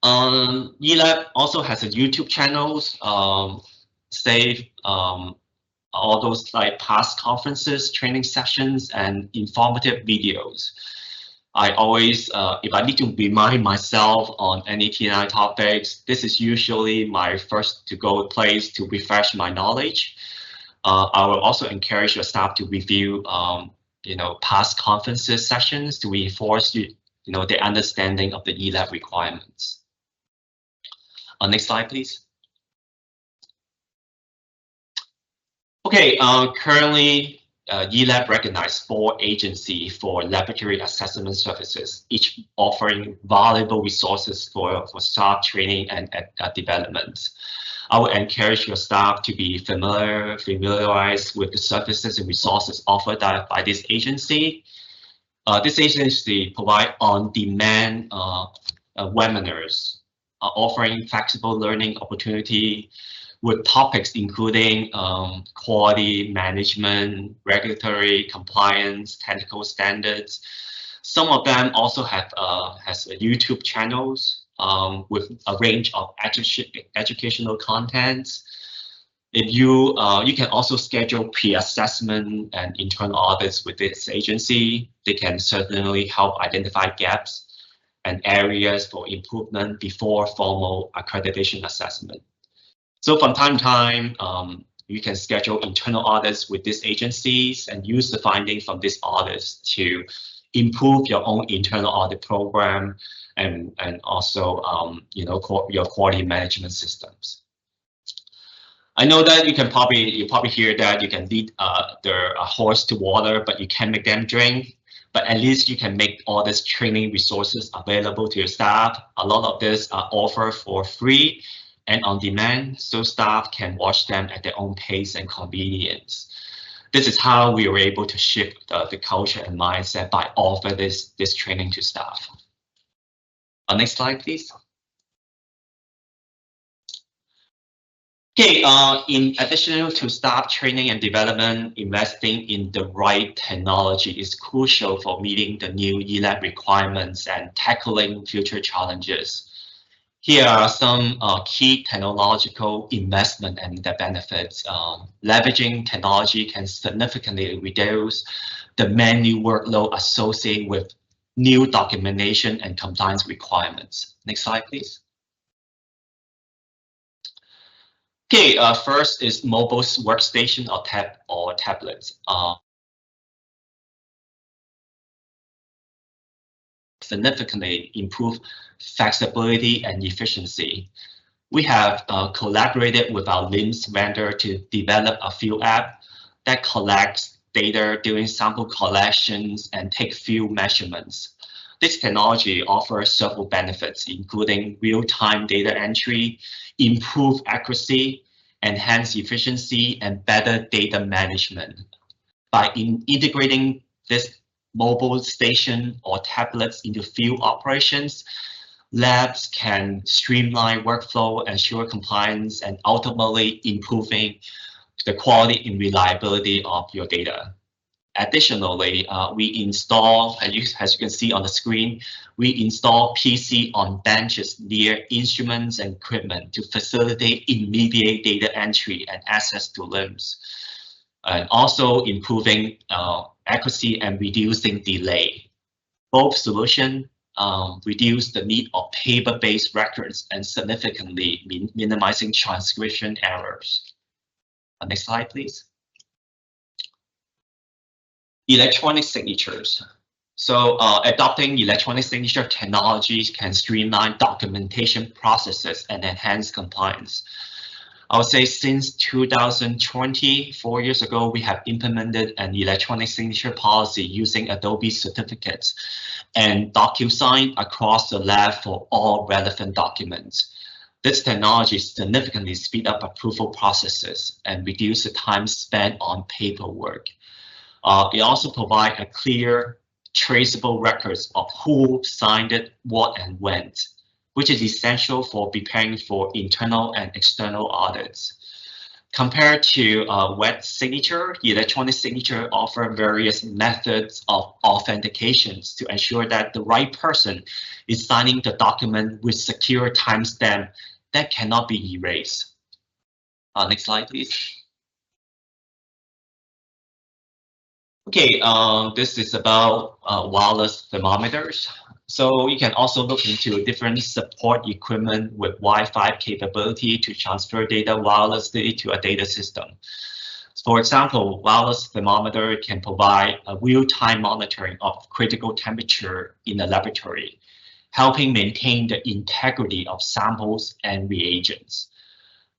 ELAP also has a YouTube channels, save all those like past conferences, training sessions, and informative videos. I always, if I need to remind myself on any T9 topics, this is usually my first to-go place to refresh my knowledge. I will also encourage your staff to review, past conferences sessions to reinforce, the understanding of the ELAP requirements. Next slide, please. Okay, currently, ELAP recognized 4 agencies for laboratory assessment services, each offering valuable resources for staff training and development. I would encourage your staff to be familiarized with the services and resources offered by this agency. This agency provides on-demand webinars, offering flexible learning opportunity with topics including quality management, regulatory compliance, technical standards. Some of them also has YouTube channels with a range of educational contents. If you you can also schedule pre-assessment and internal audits with this agency. They can certainly help identify gaps and areas for improvement before formal accreditation assessment. So from time to time, you can schedule internal audits with these agencies and use the findings from these audits to improve your own internal audit program and also your quality management systems. I know that you probably hear that you can lead a horse to water, but you can't make them drink. But at least you can make all these training resources available to your staff. A lot of this are offered for free and on demand, so staff can watch them at their own pace and convenience. This is how we were able to shift the culture and mindset by offering this training to staff. Next slide, please. Okay, in addition to staff training and development, investing in the right technology is crucial for meeting the new ELAP requirements and tackling future challenges. Here are some key technological investment and the benefits. Leveraging technology can significantly reduce the manual workload associated with new documentation and compliance requirements. Next slide, please. Okay, first is mobile workstation or tablets. Significantly improve flexibility and efficiency. We have collaborated with our LIMS vendor to develop a field app that collects data during sample collections and take field measurements. This technology offers several benefits, including real-time data entry, improved accuracy, enhanced efficiency, and better data management. By integrating this mobile station or tablets into field operations, labs can streamline workflow, ensure compliance, and ultimately improving the quality and reliability of your data. Additionally, we install, as you can see on the screen, we install PC on benches near instruments and equipment to facilitate immediate data entry and access to LIMS, and also improving accuracy and reducing delay. Both solutions reduce the need of paper-based records and significantly minimizing transcription errors. Next slide, please. Electronic signatures. So adopting electronic signature technologies can streamline documentation processes and enhance compliance. I would say since 2020, 4 years ago, we have implemented an electronic signature policy using Adobe certificates and DocuSign across the lab for all relevant documents. This technology significantly speeds up approval processes and reduces the time spent on paperwork. It also provides a clear, traceable records of who signed it, what, and when, which is essential for preparing for internal and external audits. Compared to wet signature, electronic signature offers various methods of authentications to ensure that the right person is signing the document with secure timestamp that cannot be erased. Next slide, please. Okay, this is about wireless thermometers. So you can also look into different support equipment with Wi-Fi capability to transfer data wirelessly to a data system. For example, wireless thermometer can provide a real-time monitoring of critical temperature in the laboratory, helping maintain the integrity of samples and reagents.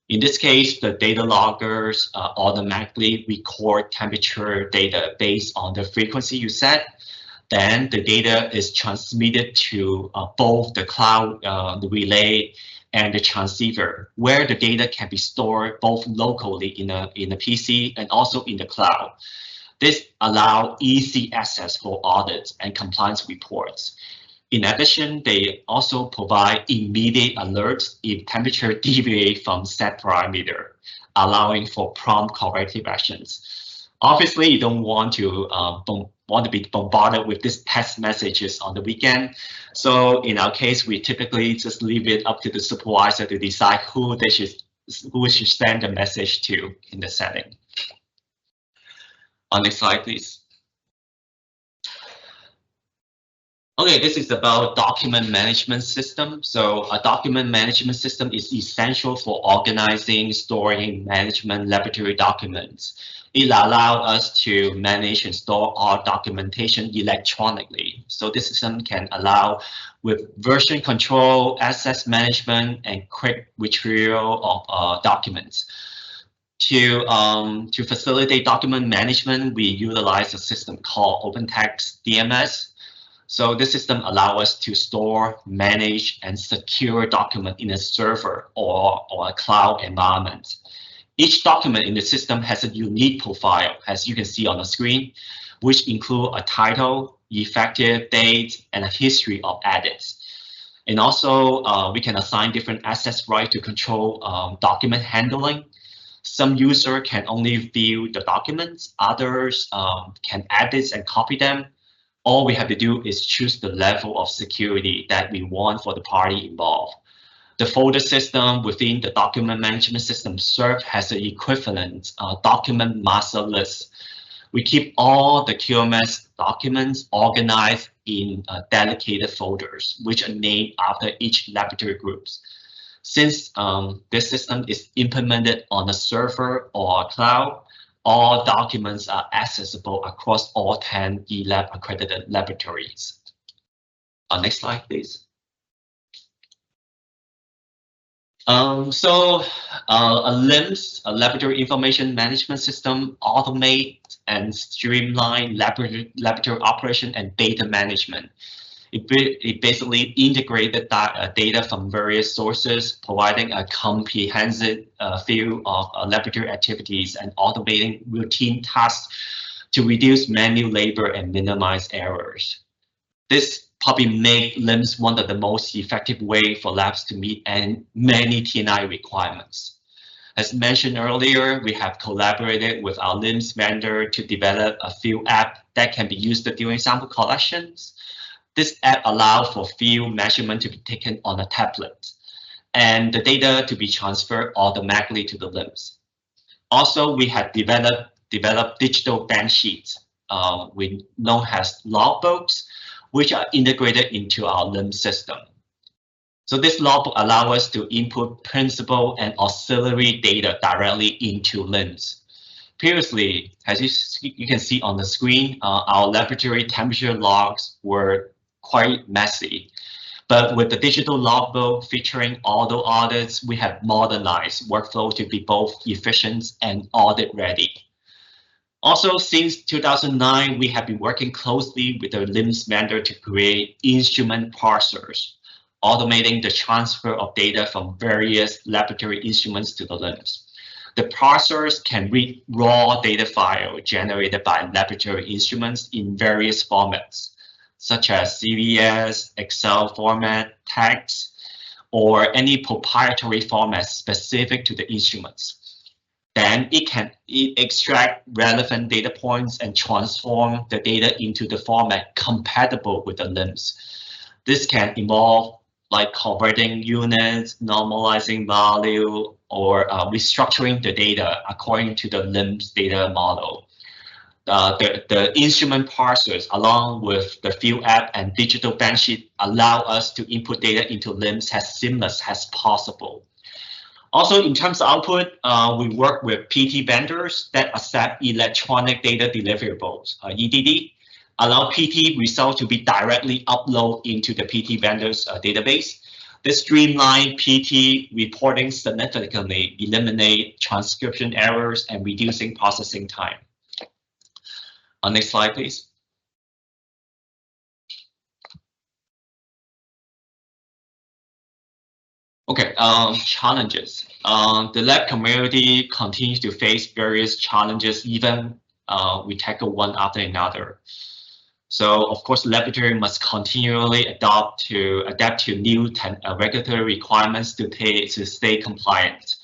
In this case, the data loggers automatically record temperature data based on the frequency you set. Then the data is transmitted to both the cloud, the relay, and the transceiver, where the data can be stored both locally in the PC and also in the cloud. This allows easy access for audits and compliance reports. In addition, they also provide immediate alerts if temperature deviates from set parameter, allowing for prompt corrective actions. Obviously, you don't want to be bombarded with these text messages on the weekend. So in our case, we typically just leave it up to the supervisor to decide who they should we should send the message to in the setting. Next slide, please. Okay, this is about document management system. So a document management system is essential for organizing, storing, management laboratory documents. It allows us to manage and store our documentation electronically. So this system can allow with version control, access management, and quick retrieval of documents. To facilitate document management, we utilize a system called OpenText DMS. So this system allows us to store, manage, and secure document in a server or a cloud environment. Each document in the system has a unique profile, as you can see on the screen, which include a title, effective date, and a history of edits. And also, we can assign different access rights to control document handling. Some user can only view the documents, others can edit and copy them. All we have to do is choose the level of security that we want for the party involved. The folder system within the document management system serves as an equivalent document master list. We keep all the QMS documents organized in dedicated folders, which are named after each laboratory groups. Since this system is implemented on a server or a cloud, all documents are accessible across all 10 ELAP accredited laboratories. Next slide, please. A LIMS, a laboratory information management system, automate and streamline laboratory operation and data management. It basically integrated data from various sources, providing a comprehensive view of laboratory activities and automating routine tasks to reduce manual labor and minimize errors. This probably makes LIMS one of the most effective ways for labs to meet many TNI requirements. As mentioned earlier, we have collaborated with our LIMS vendor to develop a field app that can be used during sample collections. This app allows for field measurement to be taken on a tablet and the data to be transferred automatically to the LIMS. Also, we have developed digital bank sheets, known as logbooks, which are integrated into our LIMS system. So this logbook allows us to input principal and auxiliary data directly into LIMS. Previously, as you can see on the screen, our laboratory temperature logs were quite messy, but with the digital logbook featuring auto audits, we have modernized workflow to be both efficient and audit ready. Also, since 2009, we have been working closely with the LIMS vendor to create instrument parsers, automating the transfer of data from various laboratory instruments to the LIMS. The parsers can read raw data files generated by laboratory instruments in various formats, such as CVS, Excel format, text, or any proprietary format specific to the instruments. Then it can extract relevant data points and transform the data into the format compatible with the LIMS. This can involve like converting units, normalizing value, or restructuring the data according to the LIMS data model. The instrument parsers, along with the field app and digital bank sheet, allow us to input data into LIMS as seamless as possible. Also, in terms of output, we work with PT vendors that accept electronic data deliverables, EDD, allow PT results to be directly uploaded into the PT vendor's database. This streamlined PT reporting significantly eliminate transcription errors and reducing processing time. Next slide, please. Okay, challenges. The lab community continues to face various challenges, even we tackle one after another. So, of course, laboratory must continually adapt to new regulatory requirements to stay compliant.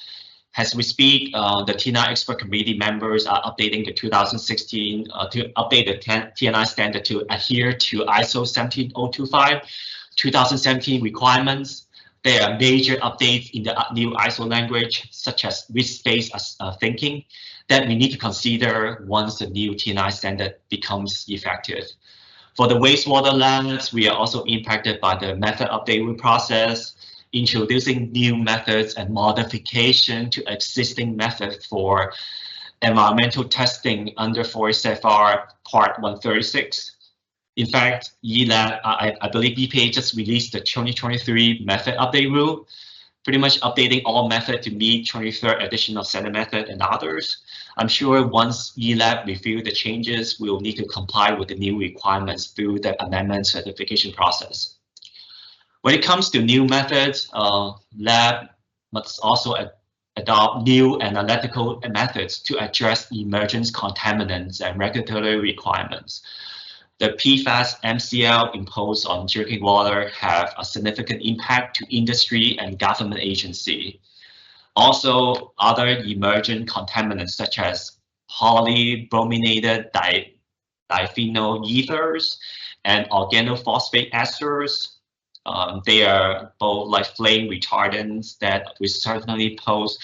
As we speak, the TNI expert committee members are updating the 2016 to update the TNI standard to adhere to ISO 17025 2017 requirements. There are major updates in the new ISO language, such as risk-based thinking, that we need to consider once the new TNI standard becomes effective. For the wastewater labs, we are also impacted by the method update process, introducing new methods and modification to existing methods for environmental testing under Forest CFR Part 136. In fact, ELAP, I believe EPA just released the 2023 method update rule, pretty much updating all methods to meet 23rd edition of standard method and others. I'm sure once ELAP review the changes, we will need to comply with the new requirements through the amendment certification process. When it comes to new methods, lab must also adopt new analytical methods to address emergence contaminants and regulatory requirements. The PFAS MCL imposed on drinking water have a significant impact to industry and government agency. Also, other emergent contaminants such as polybrominated diphenyl ethers and organophosphate esters, they are both like flame retardants that will certainly pose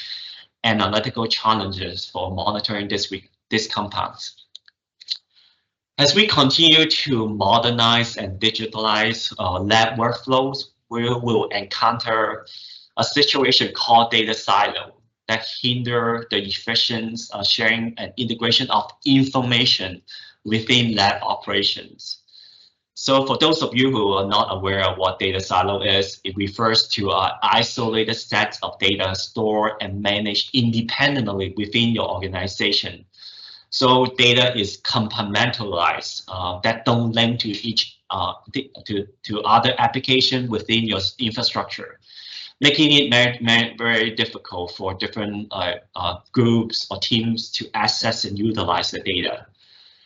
analytical challenges for monitoring these compounds. As we continue to modernize and digitalize lab workflows, we will encounter a situation called data silo that hinder the efficient sharing and integration of information within lab operations. So for those of you who are not aware of what data silo is, it refers to isolated sets of data stored and managed independently within your organization. So data is compartmentalized that don't link to each to other application within your infrastructure, making it very difficult for different groups or teams to access and utilize the data.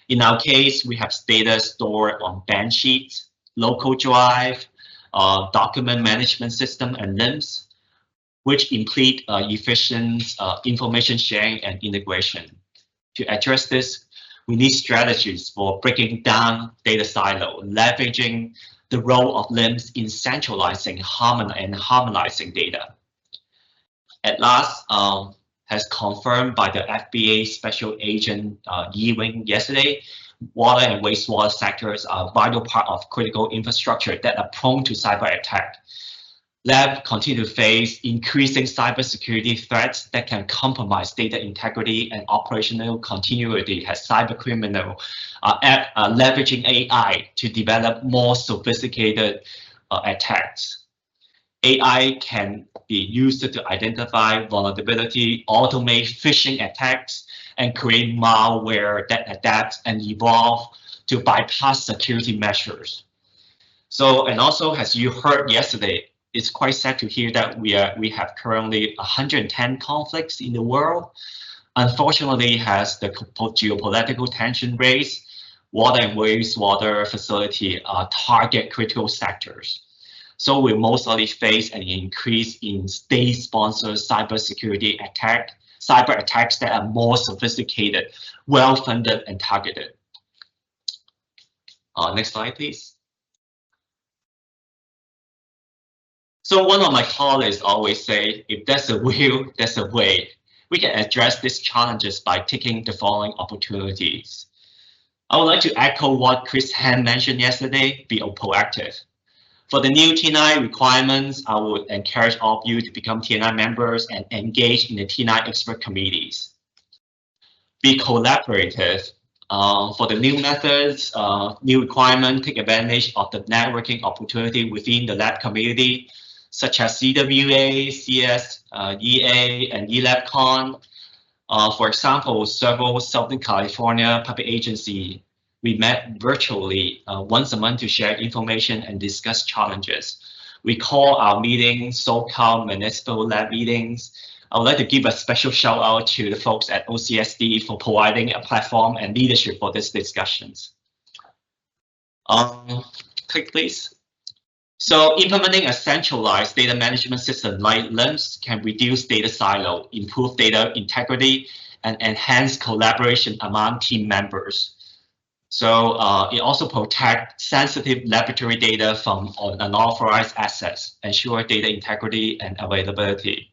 In our case, we have data stored on bench sheets, local drive, document management system, and LIMS, which impede efficient information sharing and integration. To address this, we need strategies for breaking down data silo, leveraging the role of LIMS in centralizing and harmonizing data. At last, as confirmed by the FBA Special Agent Ewing yesterday, water and wastewater sectors are a vital part of critical infrastructure that are prone to cyber attack. Labs continue to face increasing cybersecurity threats that can compromise data integrity and operational continuity as cyber criminals are leveraging AI to develop more sophisticated attacks. AI can be used to identify vulnerability, automate phishing attacks, and create malware that adapts and evolve to bypass security measures. So, and also, as you heard yesterday, it's quite sad to hear that we have currently 110 conflicts in the world. Unfortunately, as the geopolitical tension raised, water and wastewater facility target critical sectors. So we mostly face an increase in state-sponsored cybersecurity cyber attacks that are more sophisticated, well-funded, and targeted. Next slide, please. So one of my colleagues always say, if there's a will, there's a way. We can address these challenges by taking the following opportunities. I would like to echo what Chris Han mentioned yesterday, be proactive. For the new TNI requirements, I would encourage all of you to become TNI members and engage in the TNI expert committees. Be collaborative. For the new methods, new requirements, take advantage of the networking opportunity within the lab community, such as CWA, CS, EA, and ELAP Con. For example, several Southern California public agencies, we met virtually once a month to share information and discuss challenges. We call our meetings so-called municipal lab meetings. I would like to give a special shout out to the folks at OCSD for providing a platform and leadership for these discussions. Click please. So implementing a centralized data management system like LIMS can reduce data silo, improve data integrity, and enhance collaboration among team members. So it also protects sensitive laboratory data from unauthorized access, ensure data integrity and availability.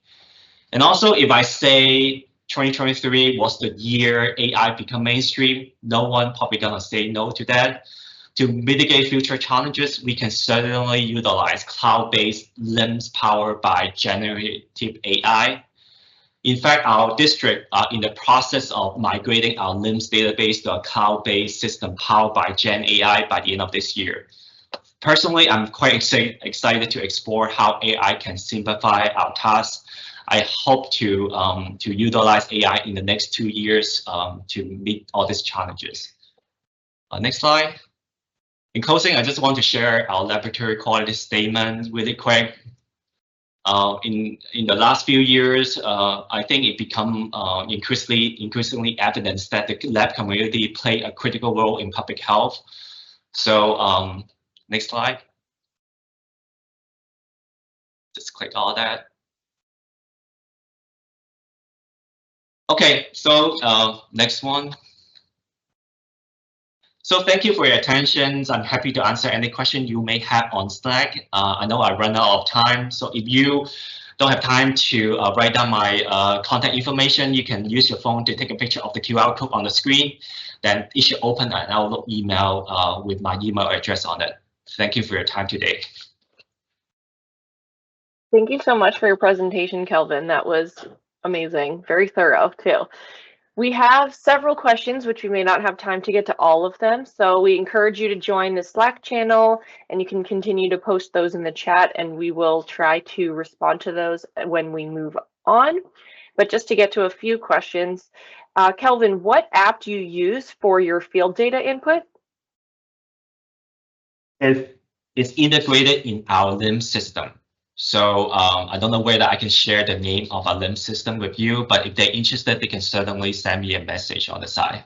And also, if I say 2023 was the year AI become mainstream, no one probably gonna say no to that. To mitigate future challenges, we can certainly utilize cloud-based LIMS powered by generative AI. In fact, our district are in the process of migrating our LIMS database to a cloud-based system powered by Gen AI by the end of this year. Personally, I'm quite excited to explore how AI can simplify our tasks. I hope to utilize AI in the next 2 years to meet all these challenges. Next slide. In closing, I just want to share our laboratory quality statement really quick. In the last few years, I think it become increasingly evident that the lab community play a critical role in public health. So next slide. Just click all that. Okay, so next one. So thank you for your attention. I'm happy to answer any question you may have on Slack. I know I run out of time, so if you don't have time to write down my contact information, you can use your phone to take a picture of the QR code on the screen. Then it should open an Outlook email with my email address on it. Thank you for your time today. Thank you so much for your presentation, Kelvin. That was amazing, very thorough too. We have several questions, which we may not have time to get to all of them. So we encourage you to join the Slack channel, and you can continue to post those in the chat, and we will try to respond to those when we move on. But just to get to a few questions, Kelvin, what app do you use for your field data input? It's integrated in our LIMS system. So I don't know whether I can share the name of our LIMS system with you, but if they're interested, they can certainly send me a message on the side.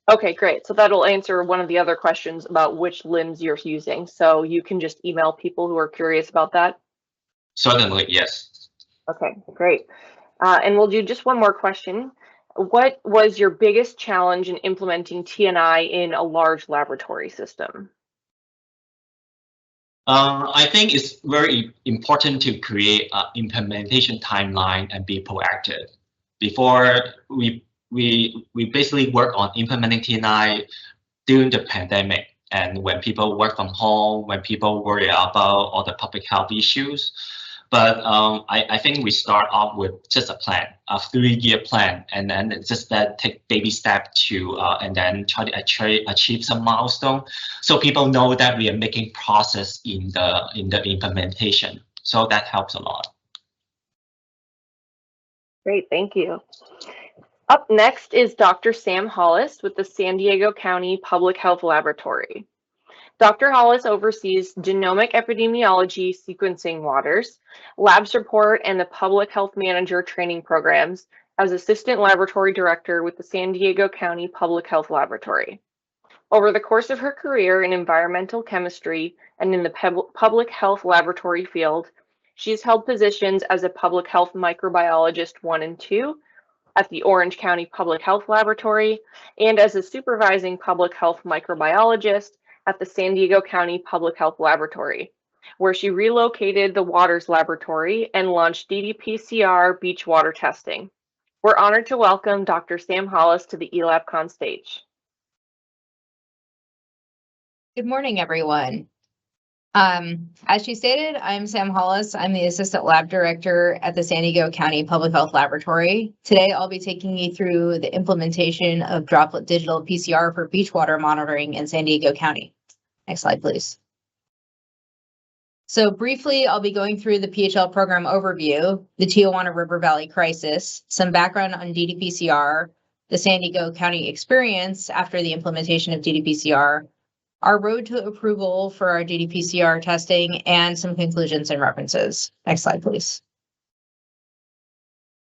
Okay, great. So that'll answer one of the other questions about which LIMS you're using. So you can just email people who are curious about that? Certainly, yes. Okay, great. And we'll do just one more question. What was your biggest challenge in implementing TNI in a large laboratory system? I think it's very important to create an implementation timeline and be proactive. Before we basically work on implementing TNI during the pandemic, and when people work from home, when people worry about all the public health issues. But I think we start off with just a plan, a 3-year plan, and then just take baby step to and then try to achieve some milestone, so people know that we are making progress in the implementation. So that helps a lot. Great, thank you. Up next is Dr. Sam Hollis with the San Diego County Public Health Laboratory. Dr. Hollis oversees genomic epidemiology sequencing waters, lab support, and the public health manager training programs as assistant laboratory director with the San Diego County Public Health Laboratory. Over the course of her career in environmental chemistry and in the public health laboratory field, she's held positions as a public health microbiologist 1 and 2 at the Orange County Public Health Laboratory and as a supervising public health microbiologist at the San Diego County Public Health Laboratory, where she relocated the Waters Laboratory and launched ddPCR beach water testing. We're honored to welcome Dr. Sam Hollis to the ELAP Con stage. Good morning, everyone. As she stated, I'm Sam Hollis. I'm the Assistant Lab Director at the San Diego County Public Health Laboratory. Today, I'll be taking you through the implementation of droplet digital PCR for beach water monitoring in San Diego County. Next slide, please. So briefly, I'll be going through the PHL program overview, the Tijuana River Valley crisis, some background on ddPCR, the San Diego County experience after the implementation of ddPCR, our road to approval for our ddPCR testing, and some conclusions and references. Next slide, please.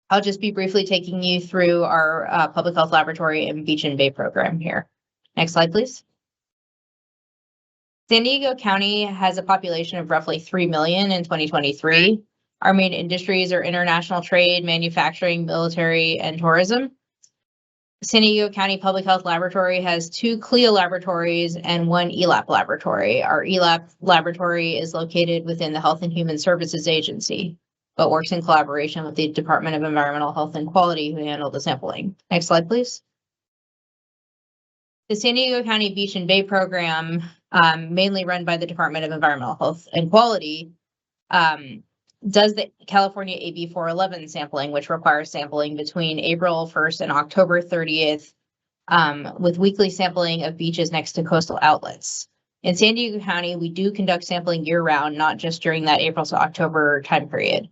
I'll just be briefly taking you through our public health laboratory and beach and bay program here. Next slide, please. San Diego County has a population of roughly 3 million in 2023. Our main industries are international trade, manufacturing, military, and tourism. San Diego County Public Health Laboratory has 2 CLIA laboratories and 1 ELAP laboratory. Our ELAP laboratory is located within the Health and Human Services Agency, but works in collaboration with the Department of Environmental Health and Quality, who handle the sampling. Next slide, please. The San Diego County Beach and Bay program, mainly run by the Department of Environmental Health and Quality, does the California AB 411 sampling, which requires sampling between April 1st and October 30th, with weekly sampling of beaches next to coastal outlets. In San Diego County, we do conduct sampling year-round, not just during that April to October time period.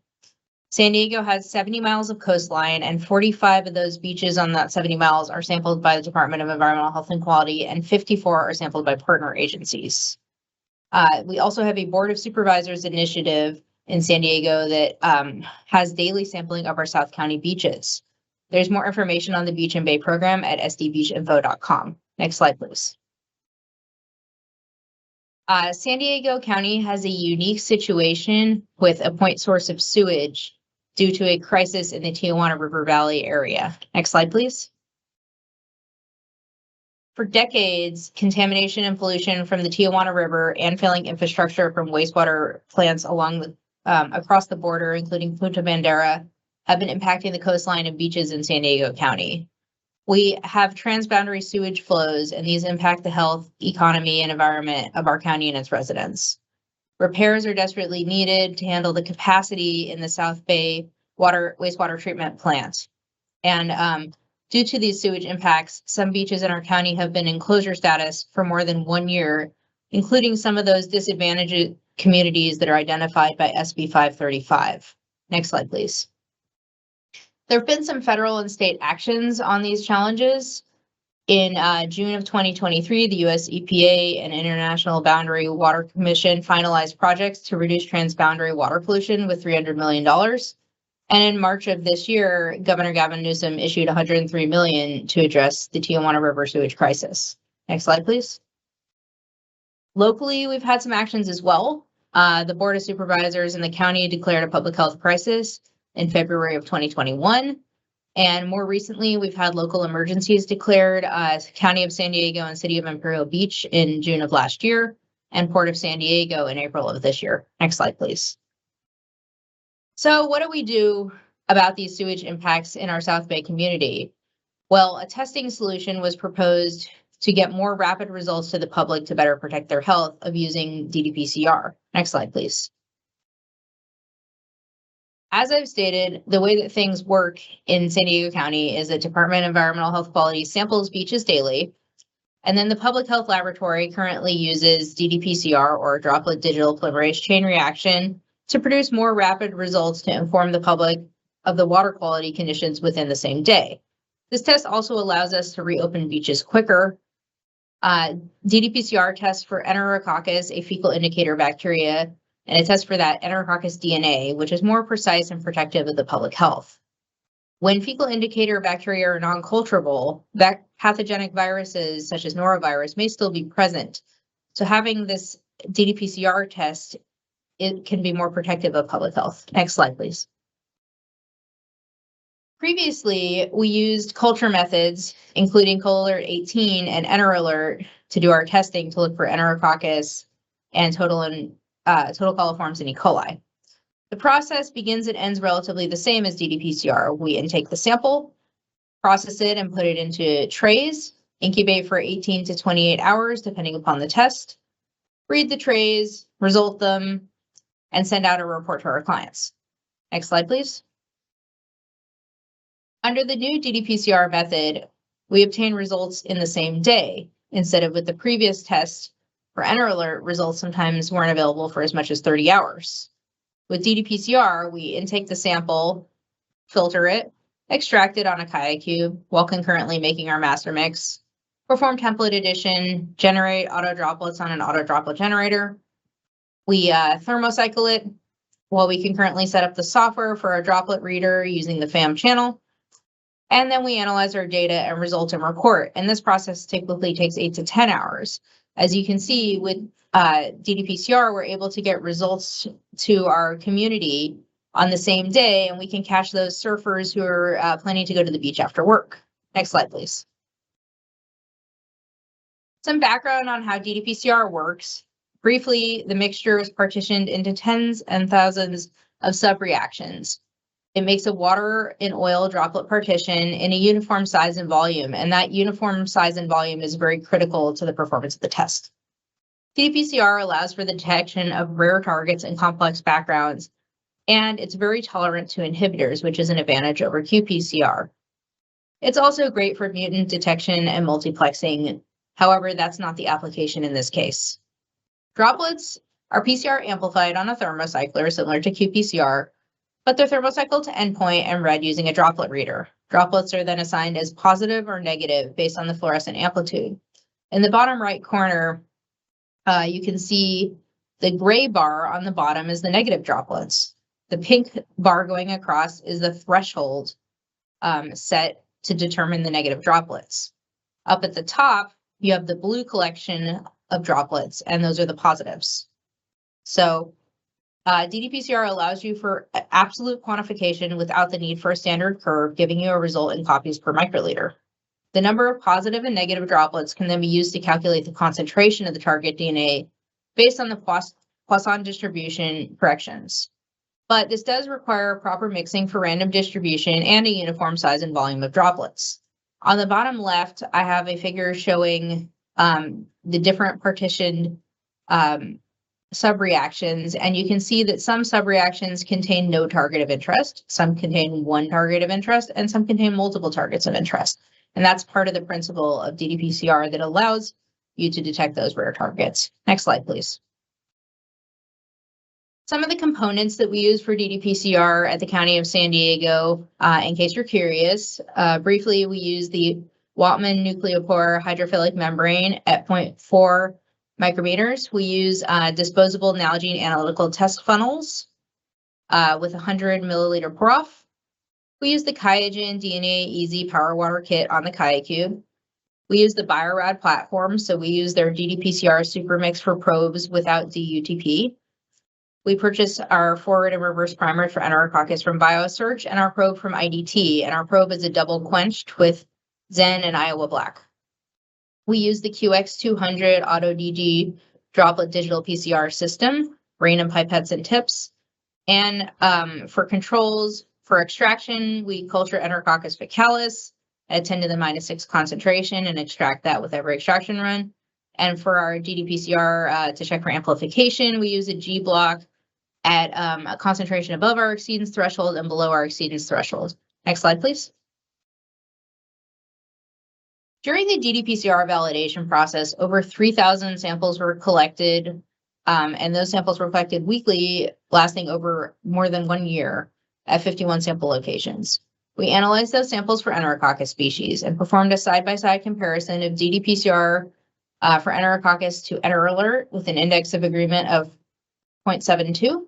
San Diego has 70 miles of coastline, and 45 of those beaches on that 70 miles are sampled by the Department of Environmental Health and Quality, and 54 are sampled by partner agencies. We also have a Board of Supervisors initiative in San Diego that has daily sampling of our South County beaches. There's more information on the Beach and Bay program at sdbeachinfo.com. Next slide, please. San Diego County has a unique situation with a point source of sewage due to a crisis in the Tijuana River Valley area. Next slide, please. For decades, contamination and pollution from the Tijuana River and failing infrastructure from wastewater plants across the border, including Punta Bandera, have been impacting the coastline and beaches in San Diego County. We have transboundary sewage flows, and these impact the health, economy, and environment of our county and its residents. Repairs are desperately needed to handle the capacity in the South Bay wastewater treatment plant. And due to these sewage impacts, some beaches in our county have been in closure status for more than 1 year, including some of those disadvantaged communities that are identified by SB 535. Next slide, please. There have been some federal and state actions on these challenges. In June of 2023, the US EPA and International Boundary Water Commission finalized projects to reduce transboundary water pollution with $300 million. And in March of this year, Governor Gavin Newsom issued $103 million to address the Tijuana River sewage crisis. Next slide, please. Locally, we've had some actions as well. The Board of Supervisors in the county declared a public health crisis in February of 2021. And more recently, we've had local emergencies declared, County of San Diego and City of Imperial Beach in June of last year, and Port of San Diego in April of this year. Next slide, please. So what do we do about these sewage impacts in our South Bay community? Well, a testing solution was proposed to get more rapid results to the public to better protect their health of using ddPCR. Next slide, please. As I've stated, the way that things work in San Diego County is that Department of Environmental Health Quality samples beaches daily, and then the Public Health Laboratory currently uses ddPCR, or droplet digital polymerase chain reaction, to produce more rapid results to inform the public of the water quality conditions within the same day. This test also allows us to reopen beaches quicker. ddPCR tests for Enterococcus, a fecal indicator bacteria, and a test for that Enterococcus DNA, which is more precise and protective of the public health. When fecal indicator bacteria are non-culturable, pathogenic viruses such as norovirus may still be present. So having this ddPCR test, it can be more protective of public health. Next slide, please. Previously, we used culture methods, including CoAlert 18 and EnterAlert, to do our testing to look for Enterococcus and total coliforms and E. coli. The process begins and ends relatively the same as ddPCR. We intake the sample, process it, and put it into trays, incubate for 18 to 28 hours, depending upon the test, read the trays, result them, and send out a report to our clients. Next slide, please. Under the new ddPCR method, we obtain results in the same day, instead of with the previous test. For EnterAlert, results sometimes weren't available for as much as 30 hours. With ddPCR, we intake the sample, filter it, extract it on a QIAcube while concurrently making our master mix, perform template addition, generate auto droplets on an auto droplet generator. We thermocycle it while we concurrently set up the software for our droplet reader using the FAM channel. And then we analyze our data and result and report. And this process typically takes 8 to 10 hours. As you can see with ddPCR, we're able to get results to our community on the same day, and we can catch those surfers who are planning to go to the beach after work. Next slide, please. Some background on how ddPCR works. Briefly, the mixture is partitioned into tens and thousands of subreactions. It makes a water and oil droplet partition in a uniform size and volume, and that uniform size and volume is very critical to the performance of the test. ddPCR allows for the detection of rare targets and complex backgrounds, and it's very tolerant to inhibitors, which is an advantage over qPCR. It's also great for mutant detection and multiplexing. However, that's not the application in this case. Droplets are PCR amplified on a thermocycler similar to qPCR, but they're thermocycled to endpoint and read using a droplet reader. Droplets are then assigned as positive or negative based on the fluorescent amplitude. In the bottom right corner, you can see the gray bar on the bottom is the negative droplets. The pink bar going across is the threshold set to determine the negative droplets. Up at the top, you have the blue collection of droplets, and those are the positives. So ddPCR allows you for absolute quantification without the need for a standard curve, giving you a result in copies per microliter. The number of positive and negative droplets can then be used to calculate the concentration of the target DNA based on the Poisson distribution corrections. But this does require proper mixing for random distribution and a uniform size and volume of droplets. On the bottom left, I have a figure showing the different partitioned subreactions, and you can see that some subreactions contain no target of interest, some contain one target of interest, and some contain multiple targets of interest. And that's part of the principle of ddPCR that allows you to detect those rare targets. Next slide, please. Some of the components that we use for ddPCR at the County of San Diego, in case you're curious, briefly, we use the Whatman nucleopore hydrophilic membrane at 0.4 micrometers. We use disposable Nalgene analytical test funnels with 100 milliliter pour-off. We use the QIAGEN DNA Easy Power Water Kit on the QIAcube. We use the Bio-Rad platform, so we use their ddPCR supermix for probes without DUTP. We purchase our forward and reverse primer for Enterococcus from BioSearch and our probe from IDT, and our probe is a double quenched with Zen and Iowa Black. We use the QX200 AutoDG droplet digital PCR system, random pipettes and tips. And for controls, for extraction, we culture Enterococcus faecalis at 10 to the -6 concentration and extract that with every extraction run. And for our ddPCR to check for amplification, we use a G block at a concentration above our exceedance threshold and below our exceedance threshold. Next slide, please. During the ddPCR validation process, over 3,000 samples were collected, and those samples were collected weekly, lasting over more than 1 year at 51 sample locations. We analyzed those samples for Enterococcus species and performed a side-by-side comparison of ddPCR for Enterococcus to EnterAlert with an index of agreement of 0.72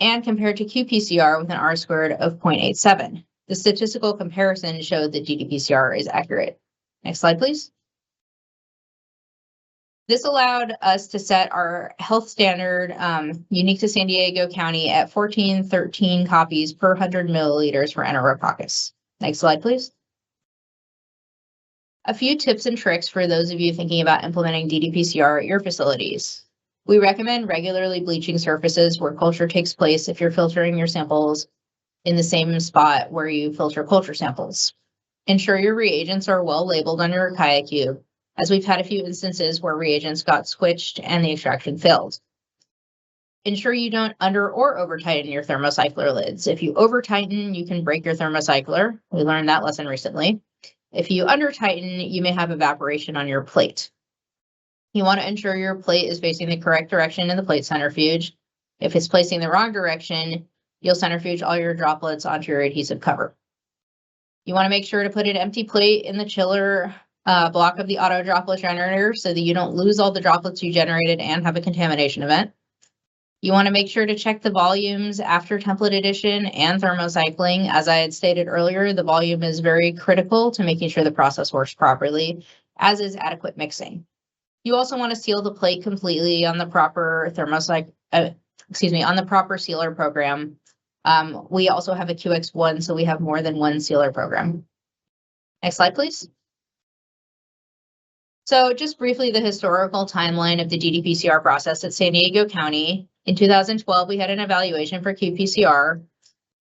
and compared to qPCR with an R-squared of 0.87. The statistical comparison showed that ddPCR is accurate. Next slide, please. This allowed us to set our health standard unique to San Diego County at 1413 copies per 100 milliliters for Enterococcus. Next slide, please. A few tips and tricks for those of you thinking about implementing ddPCR at your facilities. We recommend regularly bleaching surfaces where culture takes place if you're filtering your samples in the same spot where you filter culture samples. Ensure your reagents are well labeled on your QIAcube, as we've had a few instances where reagents got switched and the extraction failed. Ensure you don't under or over tighten your thermocycler lids. If you over tighten, you can break your thermocycler. We learned that lesson recently. If you under tighten, you may have evaporation on your plate. You want to ensure your plate is facing the correct direction in the plate centrifuge. If it's placing the wrong direction, you'll centrifuge all your droplets onto your adhesive cover. You want to make sure to put an empty plate in the chiller block of the auto droplet generator so that you don't lose all the droplets you generated and have a contamination event. You want to make sure to check the volumes after template addition and thermocycling. As I had stated earlier, the volume is very critical to making sure the process works properly, as is adequate mixing. You also want to seal the plate completely on the proper on the proper sealer program. We also have a QX1, so we have more than one sealer program. Next slide, please. So just briefly, the historical timeline of the ddPCR process at San Diego County. In 2012, we had an evaluation for qPCR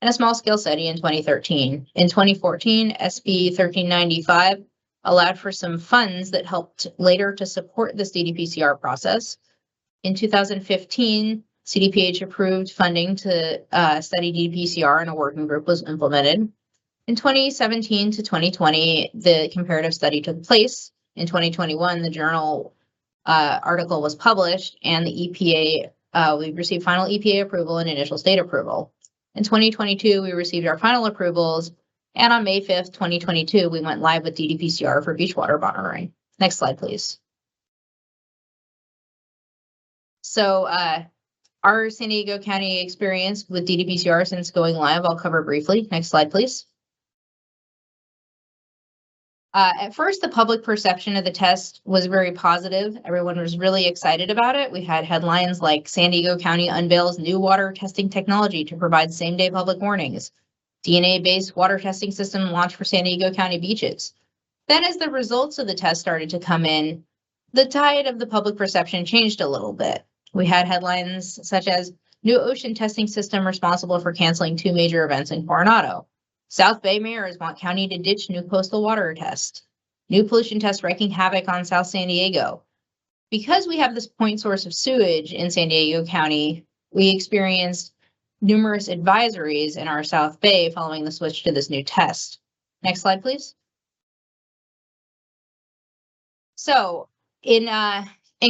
and a small-scale study in 2013. In 2014, SB 1395 allowed for some funds that helped later to support this ddPCR process. In 2015, CDPH approved funding to study ddPCR, and a working group was implemented. In 2017 to 2020, the comparative study took place. In 2021, the journal article was published, and the EPA, we received final EPA approval and initial state approval. In 2022, we received our final approvals, and on May 5th, 2022, we went live with ddPCR for beach water monitoring. Next slide, please. So our San Diego County experience with ddPCR since going live, I'll cover briefly. Next slide, please. At first, the public perception of the test was very positive. Everyone was really excited about it. We had headlines like San Diego County unveils new water testing technology to provide same-day public warnings. DNA-based water testing system launched for San Diego County beaches. Then as the results of the test started to come in, the tide of the public perception changed a little bit. We had headlines such as new ocean testing system responsible for canceling 2 major events in Coronado. South Bay mayors want county to ditch new coastal water test. New pollution test wreaking havoc on South San Diego. Because we have this point source of sewage in San Diego County, we experienced numerous advisories in our South Bay following the switch to this new test. Next slide, please. So in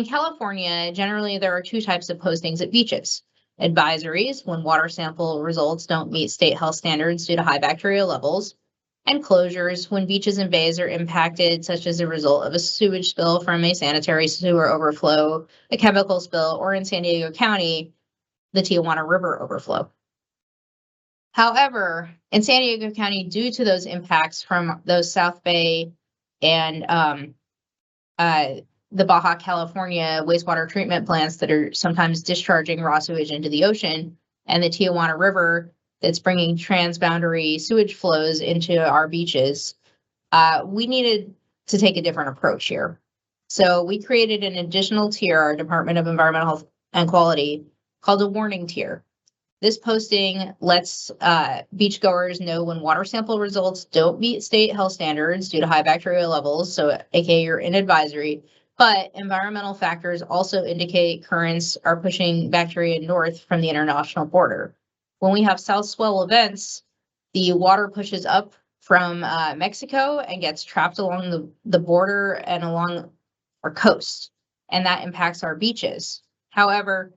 California, generally there are 2 types of postings at beaches. Advisories, when water sample results don't meet state health standards due to high bacterial levels, and closures, when beaches and bays are impacted, such as a result of a sewage spill from a sanitary sewer overflow, a chemical spill, or in San Diego County, the Tijuana River overflow. However, in San Diego County, due to those impacts from those South Bay and the Baja California wastewater treatment plants that are sometimes discharging raw sewage into the ocean, and the Tijuana River that's bringing transboundary sewage flows into our beaches, we needed to take a different approach here. So we created an additional tier, our Department of Environmental Health and Quality, called a warning tier. This posting lets beachgoers know when water sample results don't meet state health standards due to high bacterial levels, so aka you're in advisory, but environmental factors also indicate currents are pushing bacteria north from the international border. When we have south swell events, the water pushes up from Mexico and gets trapped along the border and along our coast, and that impacts our beaches. However,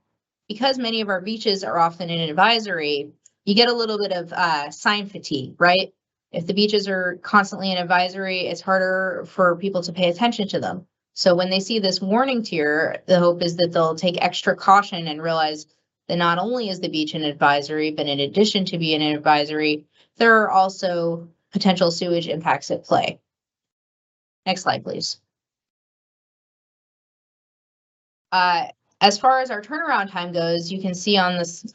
because many of our beaches are often in advisory, you get a little bit of sign fatigue, right? If the beaches are constantly in advisory, it's harder for people to pay attention to them. So when they see this warning tier, the hope is that they'll take extra caution and realize that not only is the beach an advisory, but in addition to being an advisory, there are also potential sewage impacts at play. Next slide, please. As far as our turnaround time goes, you can see on this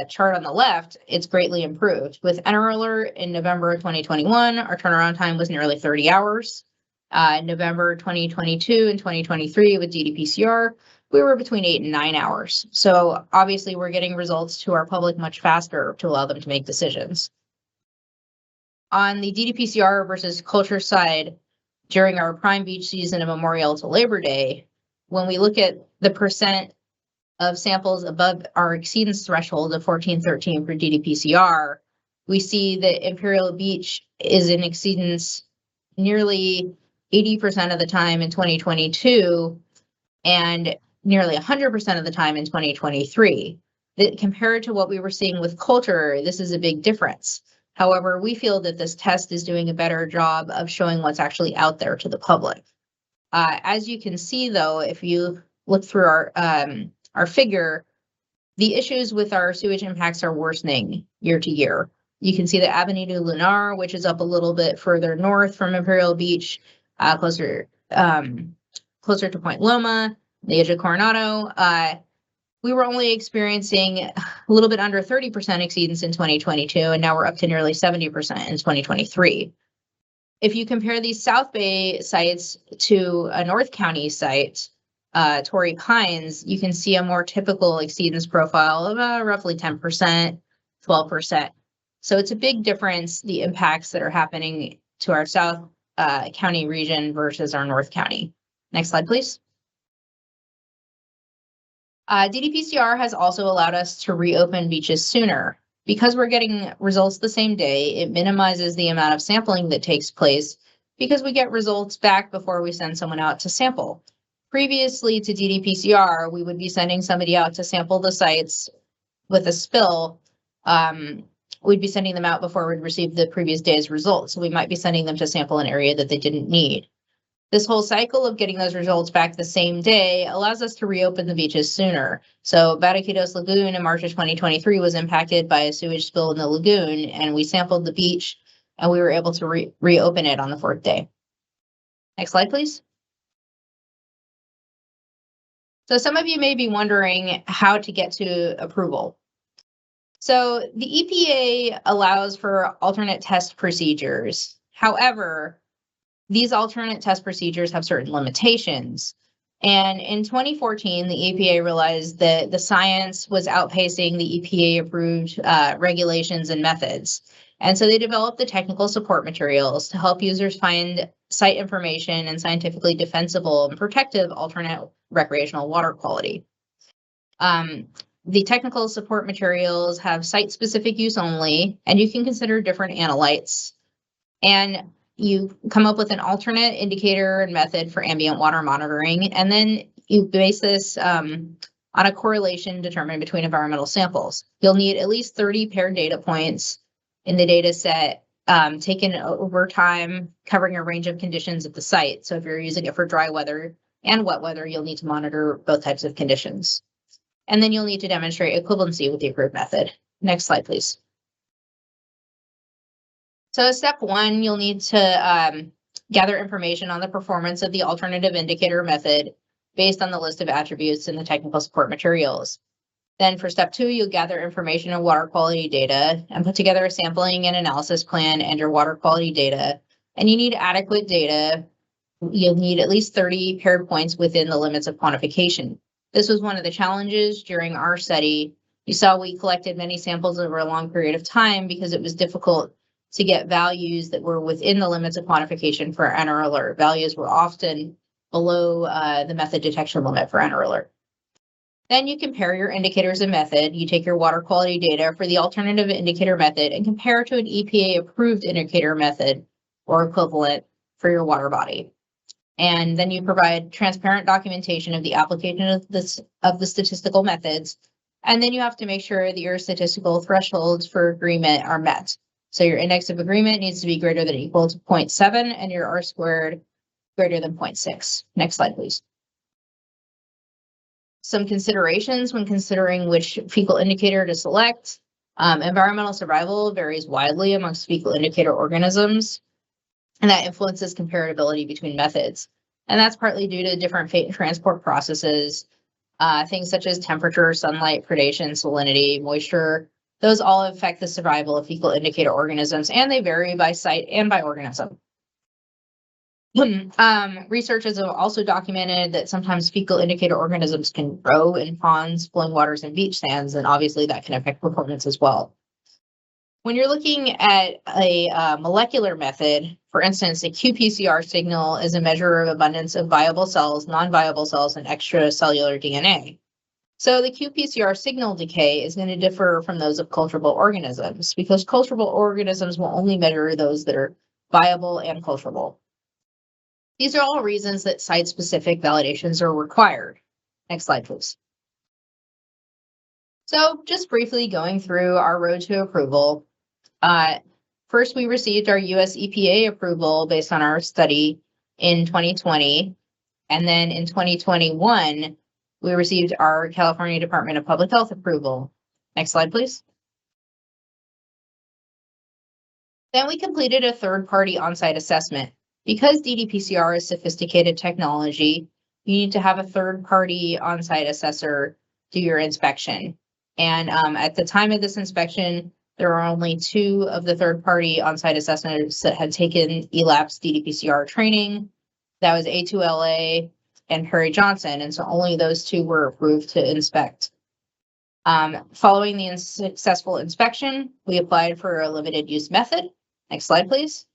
chart on the left, it's greatly improved. With NRAlert in November of 2021, our turnaround time was nearly 30 hours. November 2022 and 2023 with ddPCR, we were between 8 and 9 hours. So obviously we're getting results to our public much faster to allow them to make decisions. On the ddPCR versus culture side, during our prime beach season of Memorial to Labor Day, when we look at the percent of samples above our exceedance threshold of 1413 for ddPCR, we see that Imperial Beach is in exceedance nearly 80% of the time in 2022 and nearly 100% of the time in 2023. That compared to what we were seeing with Coulter, this is a big difference. However, we feel that this test is doing a better job of showing what's actually out there to the public. As you can see, though, if you look through our figure, the issues with our sewage impacts are worsening year to year. You can see the Avenida Lunar, which is up a little bit further north from Imperial Beach, closer to Point Loma, the edge of Coronado. We were only experiencing a little bit under 30% exceedance in 2022, and now we're up to nearly 70% in 2023. If you compare these South Bay sites to a North County site, Torrey Pines, you can see a more typical exceedance profile of roughly 10%, 12%. So it's a big difference, the impacts that are happening to our South County region versus our North County. Next slide, please. DDPCR has also allowed us to reopen beaches sooner. Because we're getting results the same day, it minimizes the amount of sampling that takes place because we get results back before we send someone out to sample. Previously to DDPCR, we would be sending somebody out to sample the sites with a spill. We'd be sending them out before we'd receive the previous day's results. So we might be sending them to sample an area that they didn't need. This whole cycle of getting those results back the same day allows us to reopen the beaches sooner. So Barraquitos Lagoon in March of 2023 was impacted by a sewage spill in the lagoon, and we sampled the beach and we were able to reopen it on the 4th day. Next slide, please. So some of you may be wondering how to get to approval. So the EPA allows for alternate test procedures. However, these alternate test procedures have certain limitations. And in 2014, the EPA realized that the science was outpacing the EPA-approved regulations and methods. And so they developed the technical support materials to help users find site information and scientifically defensible and protective alternate recreational water quality. The technical support materials have site-specific use only, and you can consider different analytes. And you come up with an alternate indicator and method for ambient water monitoring, and then you base this on a correlation determined between environmental samples. You'll need at least 30 paired data points in the data set taken over time, covering a range of conditions at the site. So if you're using it for dry weather and wet weather, you'll need to monitor both types of conditions. And then you'll need to demonstrate equivalency with the approved method. Next slide, please. So step one, you'll need to gather information on the performance of the alternative indicator method based on the list of attributes in the technical support materials. Then for step two, you'll gather information on water quality data and put together a sampling and analysis plan and your water quality data. And you need adequate data. You'll need at least 30 paired points within the limits of quantification. This was one of the challenges during our study. You saw we collected many samples over a long period of time because it was difficult to get values that were within the limits of quantification for NR alert. Values were often below the method detection limit for NR alert. Then you compare your indicators and method. You take your water quality data for the alternative indicator method and compare to an EPA approved indicator method or equivalent for your water body. And then you provide transparent documentation of the application of the statistical methods. And then you have to make sure that your statistical thresholds for agreement are met. So your index of agreement needs to be greater than or equal to 0.7 and your R squared greater than 0.6. Next slide, please. Some considerations when considering which fecal indicator to select. Environmental survival varies widely amongst fecal indicator organisms, and that influences comparability between methods. And that's partly due to different transport processes, things such as temperature, sunlight, predation, salinity, moisture. Those all affect the survival of fecal indicator organisms, and they vary by site and by organism. Researchers have also documented that sometimes fecal indicator organisms can grow in ponds, flowing waters, and beach sands, and obviously that can affect performance as well. When you're looking at a molecular method, for instance, a qPCR signal is a measure of abundance of viable cells, non-viable cells, and extracellular DNA. So the qPCR signal decay is going to differ from those of culturable organisms because culturable organisms will only measure those that are viable and culturable. These are all reasons that site-specific validations are required. Next slide, please. So just briefly going through our road to approval. First, we received our US EPA approval based on our study in 2020. And then in 2021, we received our California Department of Public Health approval. Next slide, please. Then we completed a third-party on-site assessment. Because DDPCR is sophisticated technology, you need to have a third-party on-site assessor do your inspection. And at the time of this inspection, There were only 2 of the third-party on-site assessors that had taken ELAP's DDPCR training. That was A2LA and Perry Johnson, and so only those 2 were approved to inspect. Following the successful inspection, we applied for a limited use method. Next slide, please.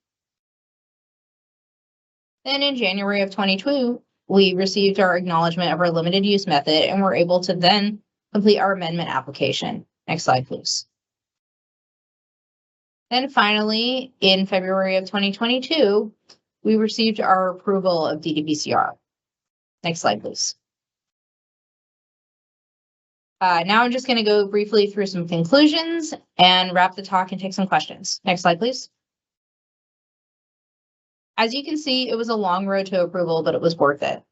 Then in January of 2022, we received our acknowledgement of our limited use method and were able to then complete our amendment application. Next slide, please. Then finally, in February of 2022, we received our approval of DDPCR. Next slide, please. Now I'm just going to go briefly through some conclusions and wrap the talk and take some questions. Next slide, please. As you can see, it was a long road to approval, but it was worth it.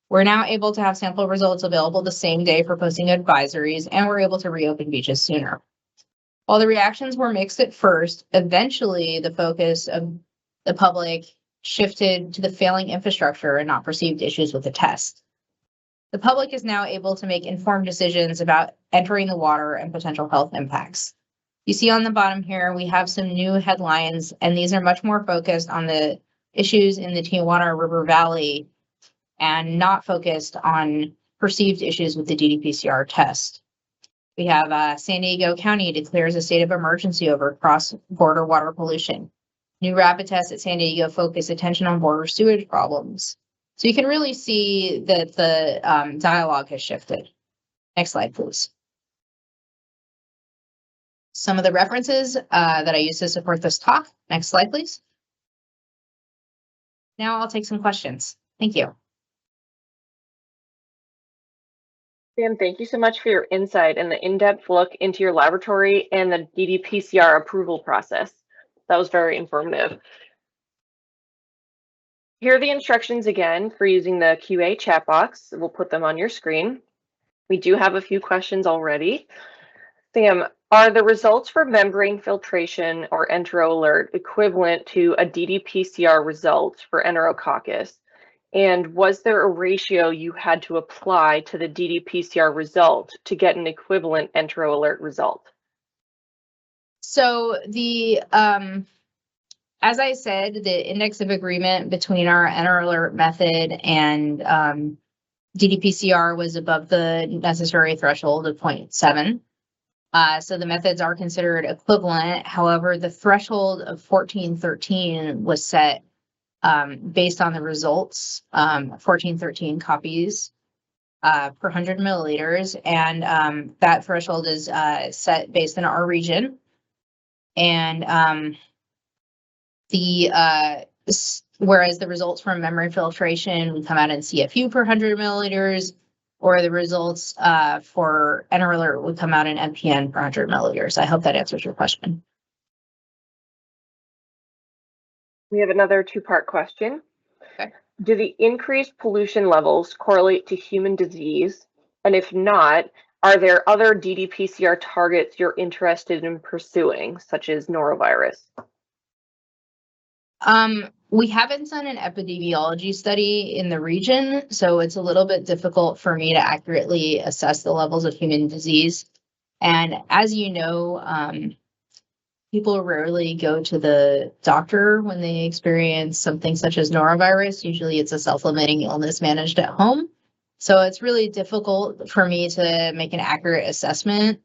We're now able to have sample results available the same day for posting advisories, and we're able to reopen beaches sooner. While the reactions were mixed at first, eventually the focus of the public shifted to the failing infrastructure and not perceived issues with the test. The public is now able to make informed decisions about entering the water and potential health impacts. You see on the bottom here, we have some new headlines, and these are much more focused on the issues in the Tijuana River Valley and not focused on perceived issues with the DDPCR test. We have San Diego County declares a state of emergency over cross-border water pollution. New rapid tests at San Diego focus attention on border sewage problems. So you can really see that the dialogue has shifted. Next slide, please. Some of the references that I use to support this talk. Next slide, please. Now I'll take some questions. Thank you. Sam, thank you so much for your insight and the in-depth look into your laboratory and the DDPCR approval process. That was very informative. Here are the instructions again for using the QA chat box. We'll put them on your screen. We do have a few questions already. Sam, are the results for membrane filtration or enteroalert equivalent to a DDPCR result for Enterococcus? And was there a ratio you had to apply to the DDPCR result to get an equivalent enteroalert result? So the as I said, the index of agreement between our enteroalert method and DDPCR was above the necessary threshold of 0.7. So the methods are considered equivalent. However, the threshold of 1413 was set based on the results, 1413 copies per 100 milliliters. And that threshold is set based on our region. And whereas the results from membrane filtration would come out in CFU per 100 milliliters, or the results for enteroalert would come out in MPN per 100 milliliters. I hope that answers your question. We have another two-part question. Okay. Do the increased pollution levels correlate to human disease? And if not, are there other DDPCR targets you're interested in pursuing, such as norovirus? We haven't done an epidemiology study in the region, so it's a little bit difficult for me to accurately assess the levels of human disease. And as you know, people rarely go to the doctor when they experience something such as norovirus. Usually it's a self-limiting illness managed at home. So it's really difficult for me to make an accurate assessment.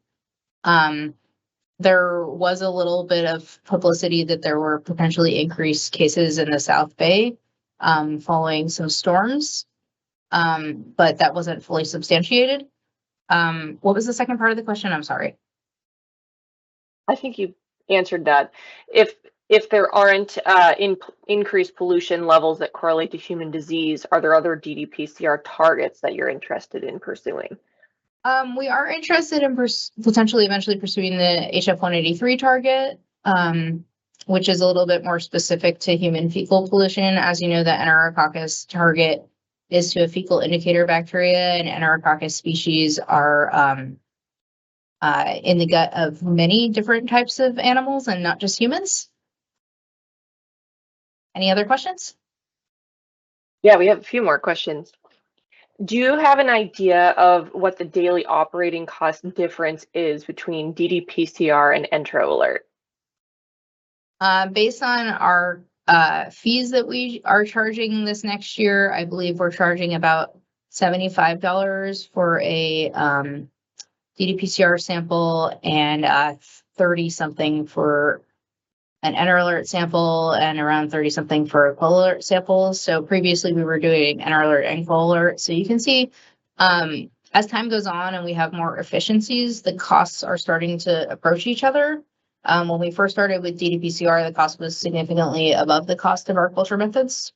There was a little bit of publicity that there were potentially increased cases in the South Bay following some storms, but that wasn't fully substantiated. What was the second part of the question? I'm sorry. I think you answered that. If there aren't increased pollution levels that correlate to human disease, are there other DDPCR targets that you're interested in pursuing? We are interested in potentially eventually pursuing the HF183 target, which is a little bit more specific to human fecal pollution. As you know, the Enterococcus target is to a fecal indicator bacteria, and Enterococcus species are in the gut of many different types of animals and not just humans. Any other questions? Yeah, we have a few more questions. Do you have an idea of what the daily operating cost difference is between ddPCR and Entro Alert? Based on our fees that we are charging this next year, I believe we're charging about $75 for a ddPCR sample and 30 something for an Enter Alert sample and around 30 something for Col Alert samples. So previously we were doing Enter Alert and Col Alert. So you can see as time goes on and we have more efficiencies, the costs are starting to approach each other. When we first started with ddPCR, the cost was significantly above the cost of our culture methods.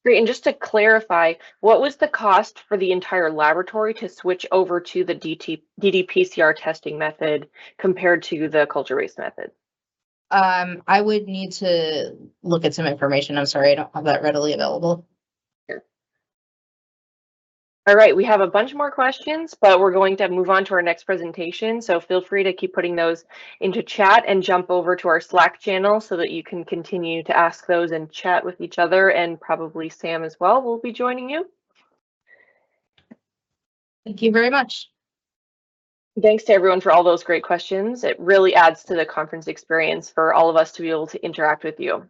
Great, and just to clarify, what was the cost for the entire laboratory to switch over to the ddPCR testing method compared to the culture-based method? I would need to look at some information. I'm sorry, I don't have that readily available. Sure. All right, we have a bunch more questions, but we're going to move on to our next presentation. So feel free to keep putting those into chat and jump over to our Slack channel so that you can continue to ask those and chat with each other, and probably Sam as well will be joining you. Thank you very much. Thanks to everyone for all those great questions. It really adds to the conference experience for all of us to be able to interact with you.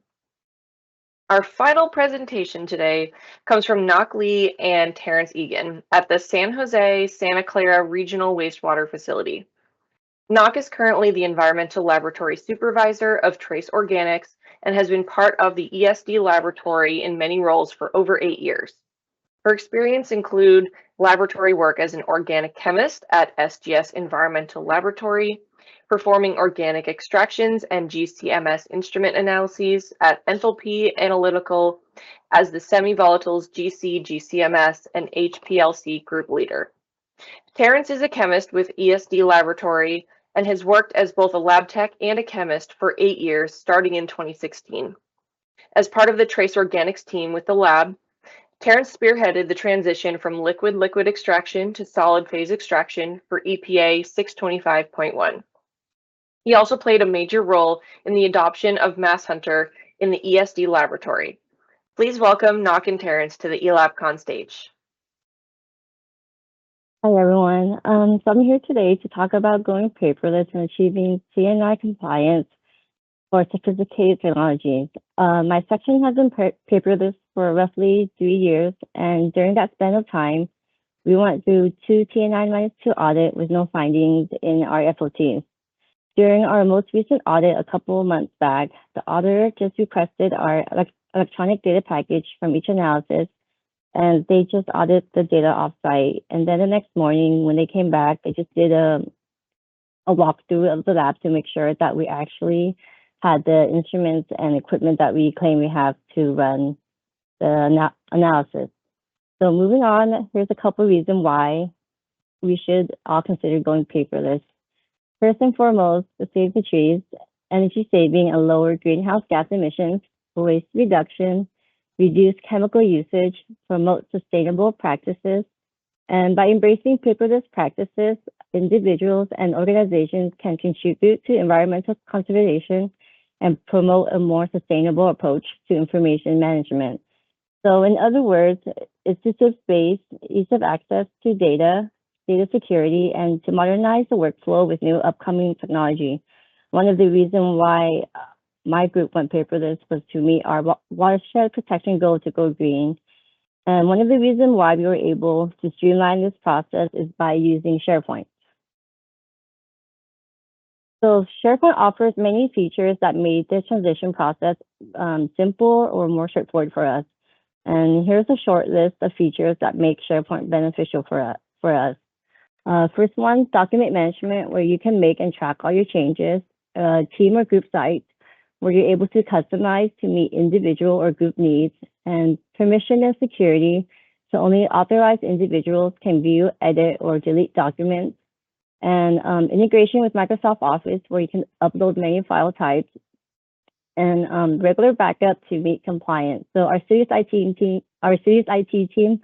Our final presentation today comes from Knock Lee and Terrence Egan at the San Jose Santa Clara Regional Wastewater Facility. Knock is currently the Environmental Laboratory Supervisor of Trace Organics and has been part of the ESD laboratory in many roles for over 8 years. Her experience include laboratory work as an organic chemist at SGS Environmental Laboratory, performing organic extractions and GCMS instrument analyses at Enthalpy Analytical as the semi-volatiles GC, GCMS, and HPLC group leader. Terrence is a chemist with ESD Laboratory and has worked as both a lab tech and a chemist for 8 years, starting in 2016. As part of the Trace Organics team with the lab, Terrence spearheaded the transition from liquid-liquid extraction to solid phase extraction for EPA 625.1. He also played a major role in the adoption of Mass Hunter in the ESD laboratory. Please welcome Knock and Terrence to the ELAP Con stage. Hi everyone. So I'm here today to talk about going paperless and achieving CNI compliance for sophisticated technologies. My section has been paperless for roughly 3 years, and during that span of time, we went through 2 TN9-2 audit with no findings in our FOTs. During our most recent audit a couple of months back, the auditor just requested our electronic data package from each analysis, and they just audited the data offsite. And then the next morning, when they came back, they just did a walkthrough of the lab to make sure that we actually had the instruments and equipment that we claim we have to run the analysis. So moving on, here's a couple of reasons why we should all consider going paperless. First and foremost, to save the trees, energy saving and lower greenhouse gas emissions, waste reduction, reduce chemical usage, promote sustainable practices, and by embracing paperless practices, individuals and organizations can contribute to environmental conservation and promote a more sustainable approach to information management. So in other words, it's to save space, ease of access to data security, and to modernize the workflow with new upcoming technology. One of the reasons why my group went paperless was to meet our watershed protection goal to go green. And one of the reasons why we were able to streamline this process is by using SharePoint. So SharePoint offers many features that made the transition process simple or more straightforward for us. And here's a short list of features that make SharePoint beneficial for us. First one, document management, where you can make and track all your changes. Team or group sites, where you're able to customize to meet individual or group needs. And permission and security, so only authorized individuals can view, edit, or delete documents. And integration with Microsoft Office, where you can upload many file types. And regular backup to meet compliance. So our serious IT team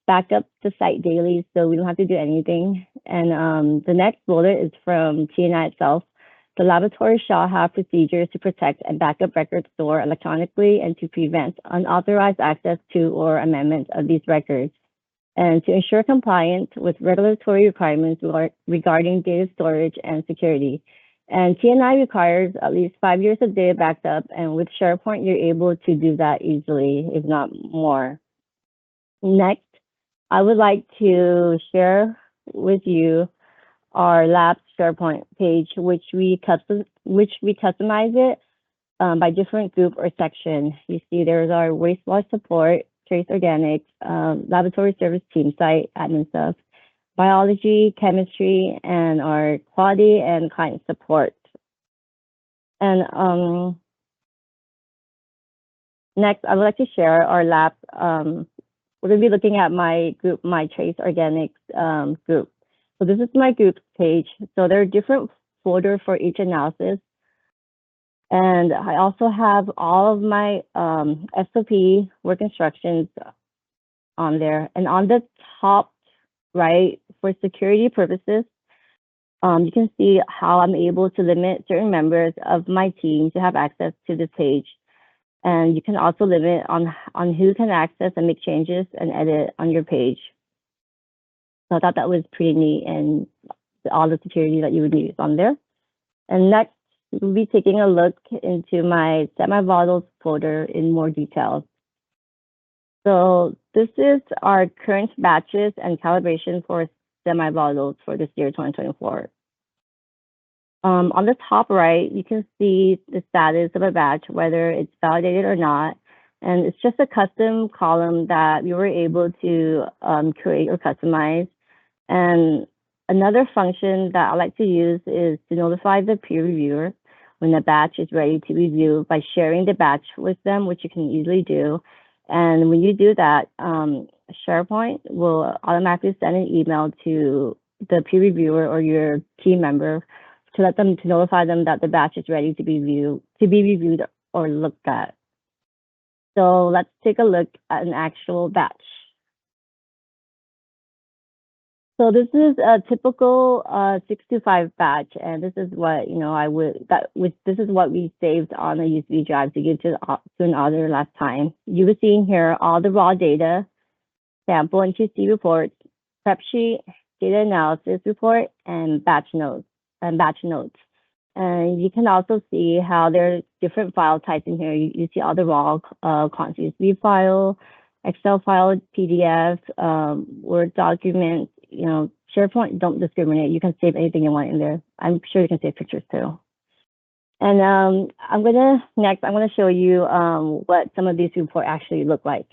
back up the site daily, so we don't have to do anything. And the next bullet is from TNI itself. The laboratory shall have procedures to protect and back up records stored electronically and to prevent unauthorized access to or amendment of these records, and to ensure compliance with regulatory requirements regarding data storage and security. And TNI requires at least 5 years of data backed up, and with SharePoint, you're able to do that easily, if not more. Next, I would like to share with you our lab SharePoint page, which we customize it by different group or section. You see there's our wastewater support, trace organics, laboratory service team site, admin stuff, biology, chemistry, and our quality and client support. And next, I would like to share our lab. We're going to be looking at my group, my trace organics group. So this is my group page. So there are different folders for each analysis. And I also have all of my SOP work instructions on there. And on the top right, for security purposes, you can see how I'm able to limit certain members of my team to have access to this page. And you can also limit on who can access and make changes and edit on your page. So I thought that was pretty neat, and all the security that you would use on there. And next, we'll be taking a look into my semi-volatile folder in more detail. So this is our current batches and calibration for semi-volatiles for this year, 2024. On the top right, you can see the status of a batch, whether it's validated or not. And it's just a custom column that we were able to create or customize. And another function that I like to use is to notify the peer reviewer when the batch is ready to review by sharing the batch with them, which you can easily do. And when you do that, SharePoint will automatically send an email to the peer reviewer or your team member to notify them that the batch is ready to be reviewed or looked at. So let's take a look at an actual batch. So this is a typical 625 batch, and this is what this is what we saved on a USB drive to give to an auditor last time. You will see here all the raw data, sample and QC reports, prep sheet, data analysis report, and batch notes. And you can also see how there's different file types in here. You see all the raw USB file, Excel file, PDF, Word documents. SharePoint don't discriminate. You can save anything you want in there. I'm sure you can save pictures too. And I'm gonna show you what some of these reports actually look like.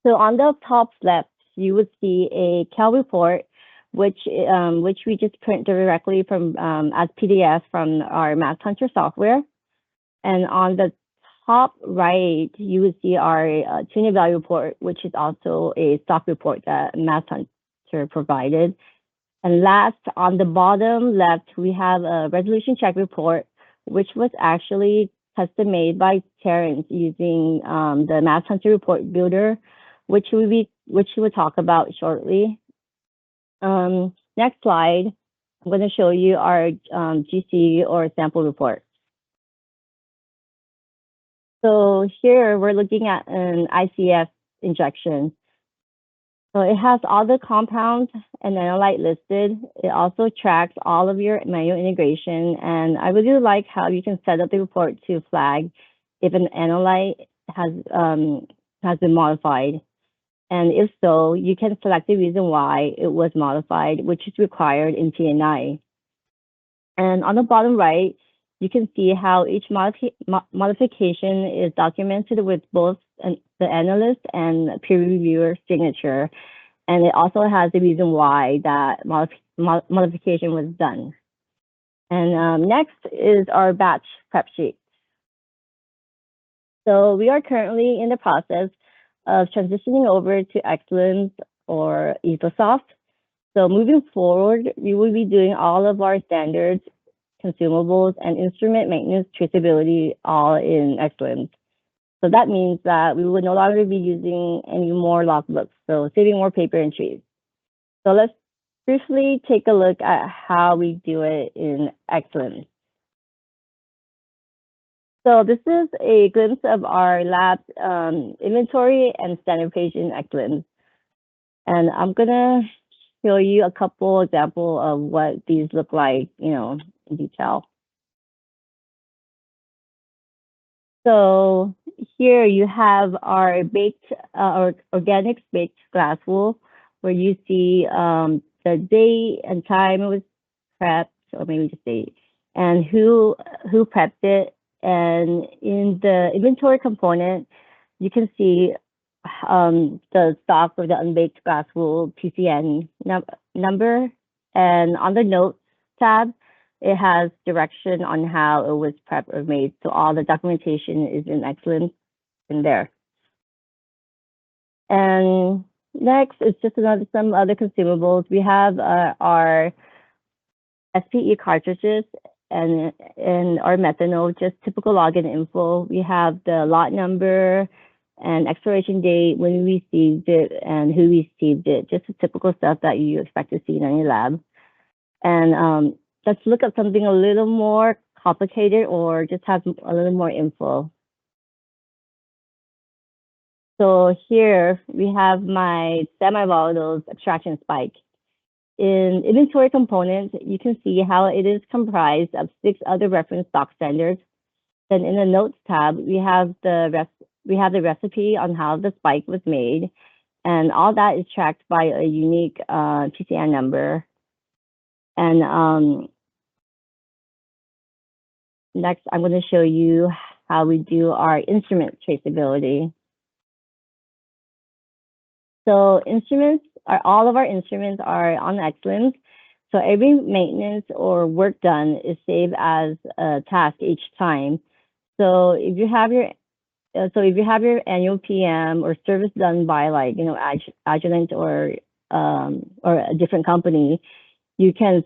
So on the top left, you would see a Cal report, which we just print directly from as PDF from our Math Hunter software. And on the top right, you would see our tuning value report, which is also a stock report that Math Hunter provided. And last, on the bottom left, we have a resolution check report, which was actually custom made by Terrence using the Math Hunter report builder, which we will talk about shortly. Next slide, I'm going to show you our GC or sample report. So here we're looking at an ICF injection. So it has all the compounds and analyte listed. It also tracks all of your manual integration. And I really like how you can set up the report to flag if an analyte has been modified. And if so, you can select the reason why it was modified, which is required in TNI. And on the bottom right, you can see how each modification is documented with both the analyst and peer reviewer signature. And it also has the reason why that modification was done. And next is our batch prep sheet. So we are currently in the process of transitioning over to Excellence or EcoSoft. So moving forward, we will be doing all of our standards, consumables, and instrument maintenance traceability all in Excellence. So that means that we will no longer be using any more logbooks, so saving more paper and trees. So let's briefly take a look at how we do it in Excellence. So this is a glimpse of our lab's inventory and standard page in Excellence. And I'm gonna show you a couple examples of what these look like, in detail. So here you have our baked or organic baked glass wool, where you see the date and time it was prepped, or maybe just date, and who prepped it. And in the inventory component, you can see the stock or the unbaked glass wool PCN number, and on the notes tab, it has direction on how it was prepped or made. So all the documentation is in Excellence in there. And next is just some other consumables. We have our SPE cartridges and our methanol, just typical login info. We have the lot number and expiration date, when we received it, and who received it, just the typical stuff that you expect to see in any lab. And let's look at something a little more complicated or just have a little more info. So here we have my semi-volatiles extraction spike. In inventory components, you can see how it is comprised of 6 other reference stock standards. Then in the notes tab, we have the recipe on how the spike was made, and all that is tracked by a unique PCN number. And next, I'm going to show you how we do our instrument traceability. So all of our instruments are on Excellence. So every maintenance or work done is saved as a task each time. So if you have your annual PM or service done by Agilent or a different company, you can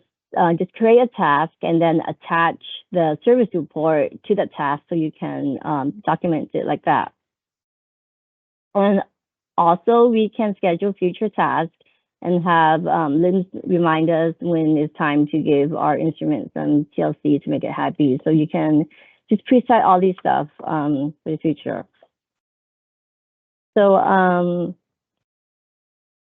just create a task and then attach the service report to the task so you can document it like that. And also, we can schedule future tasks and have LIMS remind us when it's time to give our instruments some TLC to make it happy. So you can just preset all these stuff for the future. So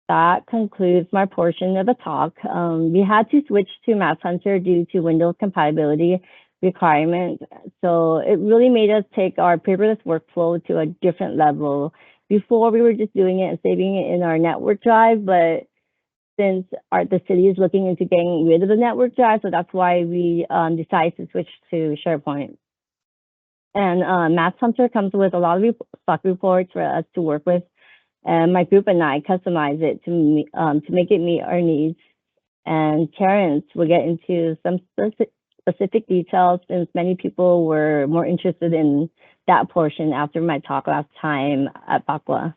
that concludes my portion of the talk. We had to switch to Mass Hunter due to Windows compatibility requirements. So it really made us take our paperless workflow to a different level. Before, we were just doing it and saving it in our network drive, but since the city is looking into getting rid of the network drive, so that's why we decided to switch to SharePoint. And Mass Hunter comes with a lot of stock reports for us to work with, and my group and I customize it to make it meet our needs. And Terrence will get into some specific details, since many people were more interested in that portion after my talk last time at BACWA.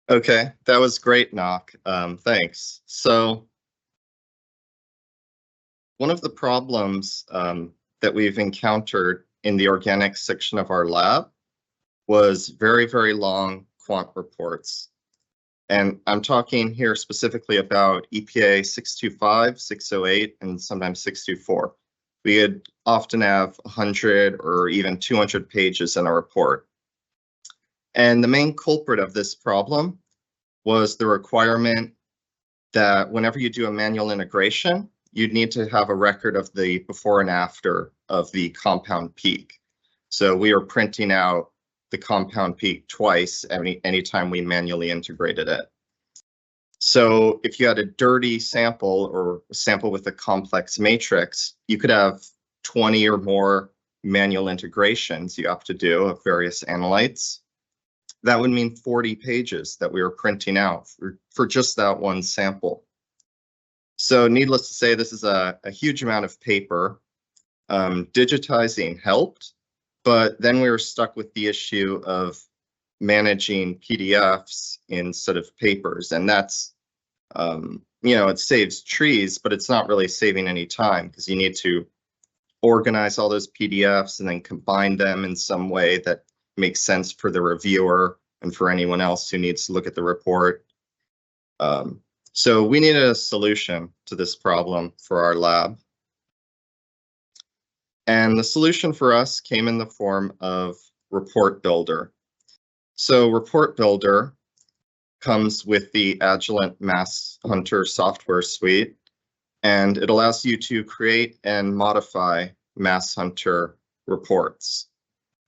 Okay, that was great, Nok. Thanks. So one of the problems that we've encountered in the organics section of our lab was very, very long quant reports. And I'm talking here specifically about EPA 625, 608, and sometimes 624. We would often have 100 or even 200 pages in a report. And the main culprit of this problem was the requirement that whenever you do a manual integration, you'd need to have a record of the before and after of the compound peak. So we were printing out the compound peak twice anytime we manually integrated it. So if you had a dirty sample or a sample with a complex matrix, you could have 20 or more manual integrations you have to do of various analytes. That would mean 40 pages that we were printing out for just that one sample. So needless to say, this is a huge amount of paper. Digitizing helped, but then we were stuck with the issue of managing PDFs instead of papers. And that's, it saves trees, but it's not really saving any time, because you need to organize all those PDFs and then combine them in some way that makes sense for the reviewer. and for anyone else who needs to look at the report. So we needed a solution to this problem for our lab. And the solution for us came in the form of Report Builder. So Report Builder comes with the Agilent Mass Hunter software suite, and it allows you to create and modify Mass Hunter reports.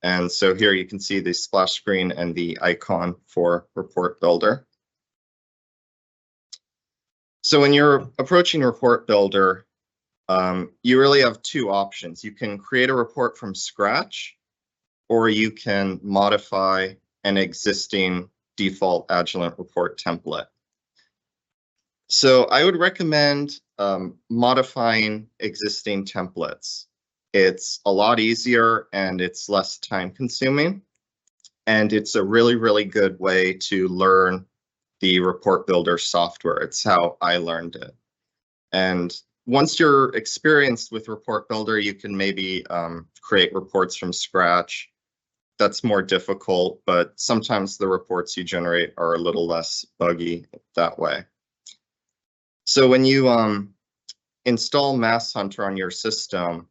And so here you can see the splash screen and the icon for Report Builder. So when you're approaching Report Builder, you really have two options. You can create a report from scratch, or you can modify an existing default Agilent report template. So I would recommend modifying existing templates. It's a lot easier and it's less time consuming. And it's a really, really good way to learn the Report Builder software. It's how I learned it. And once you're experienced with Report Builder, you can maybe create reports from scratch. That's more difficult, but sometimes the reports you generate are a little less buggy that way. So when you install Mass Hunter on your system,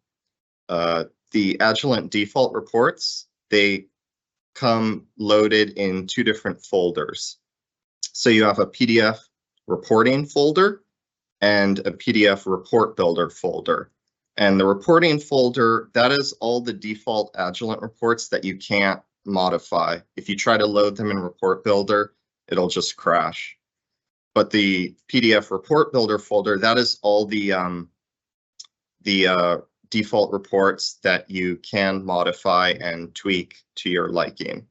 the Agilent default reports, they come loaded in two different folders. So you have a PDF reporting folder and a PDF report builder folder. And the reporting folder, that is all the default Agilent reports that you can't modify. If you try to load them in Report Builder, it'll just crash. But the PDF report builder folder, that is all the default reports that you can modify and tweak to your liking.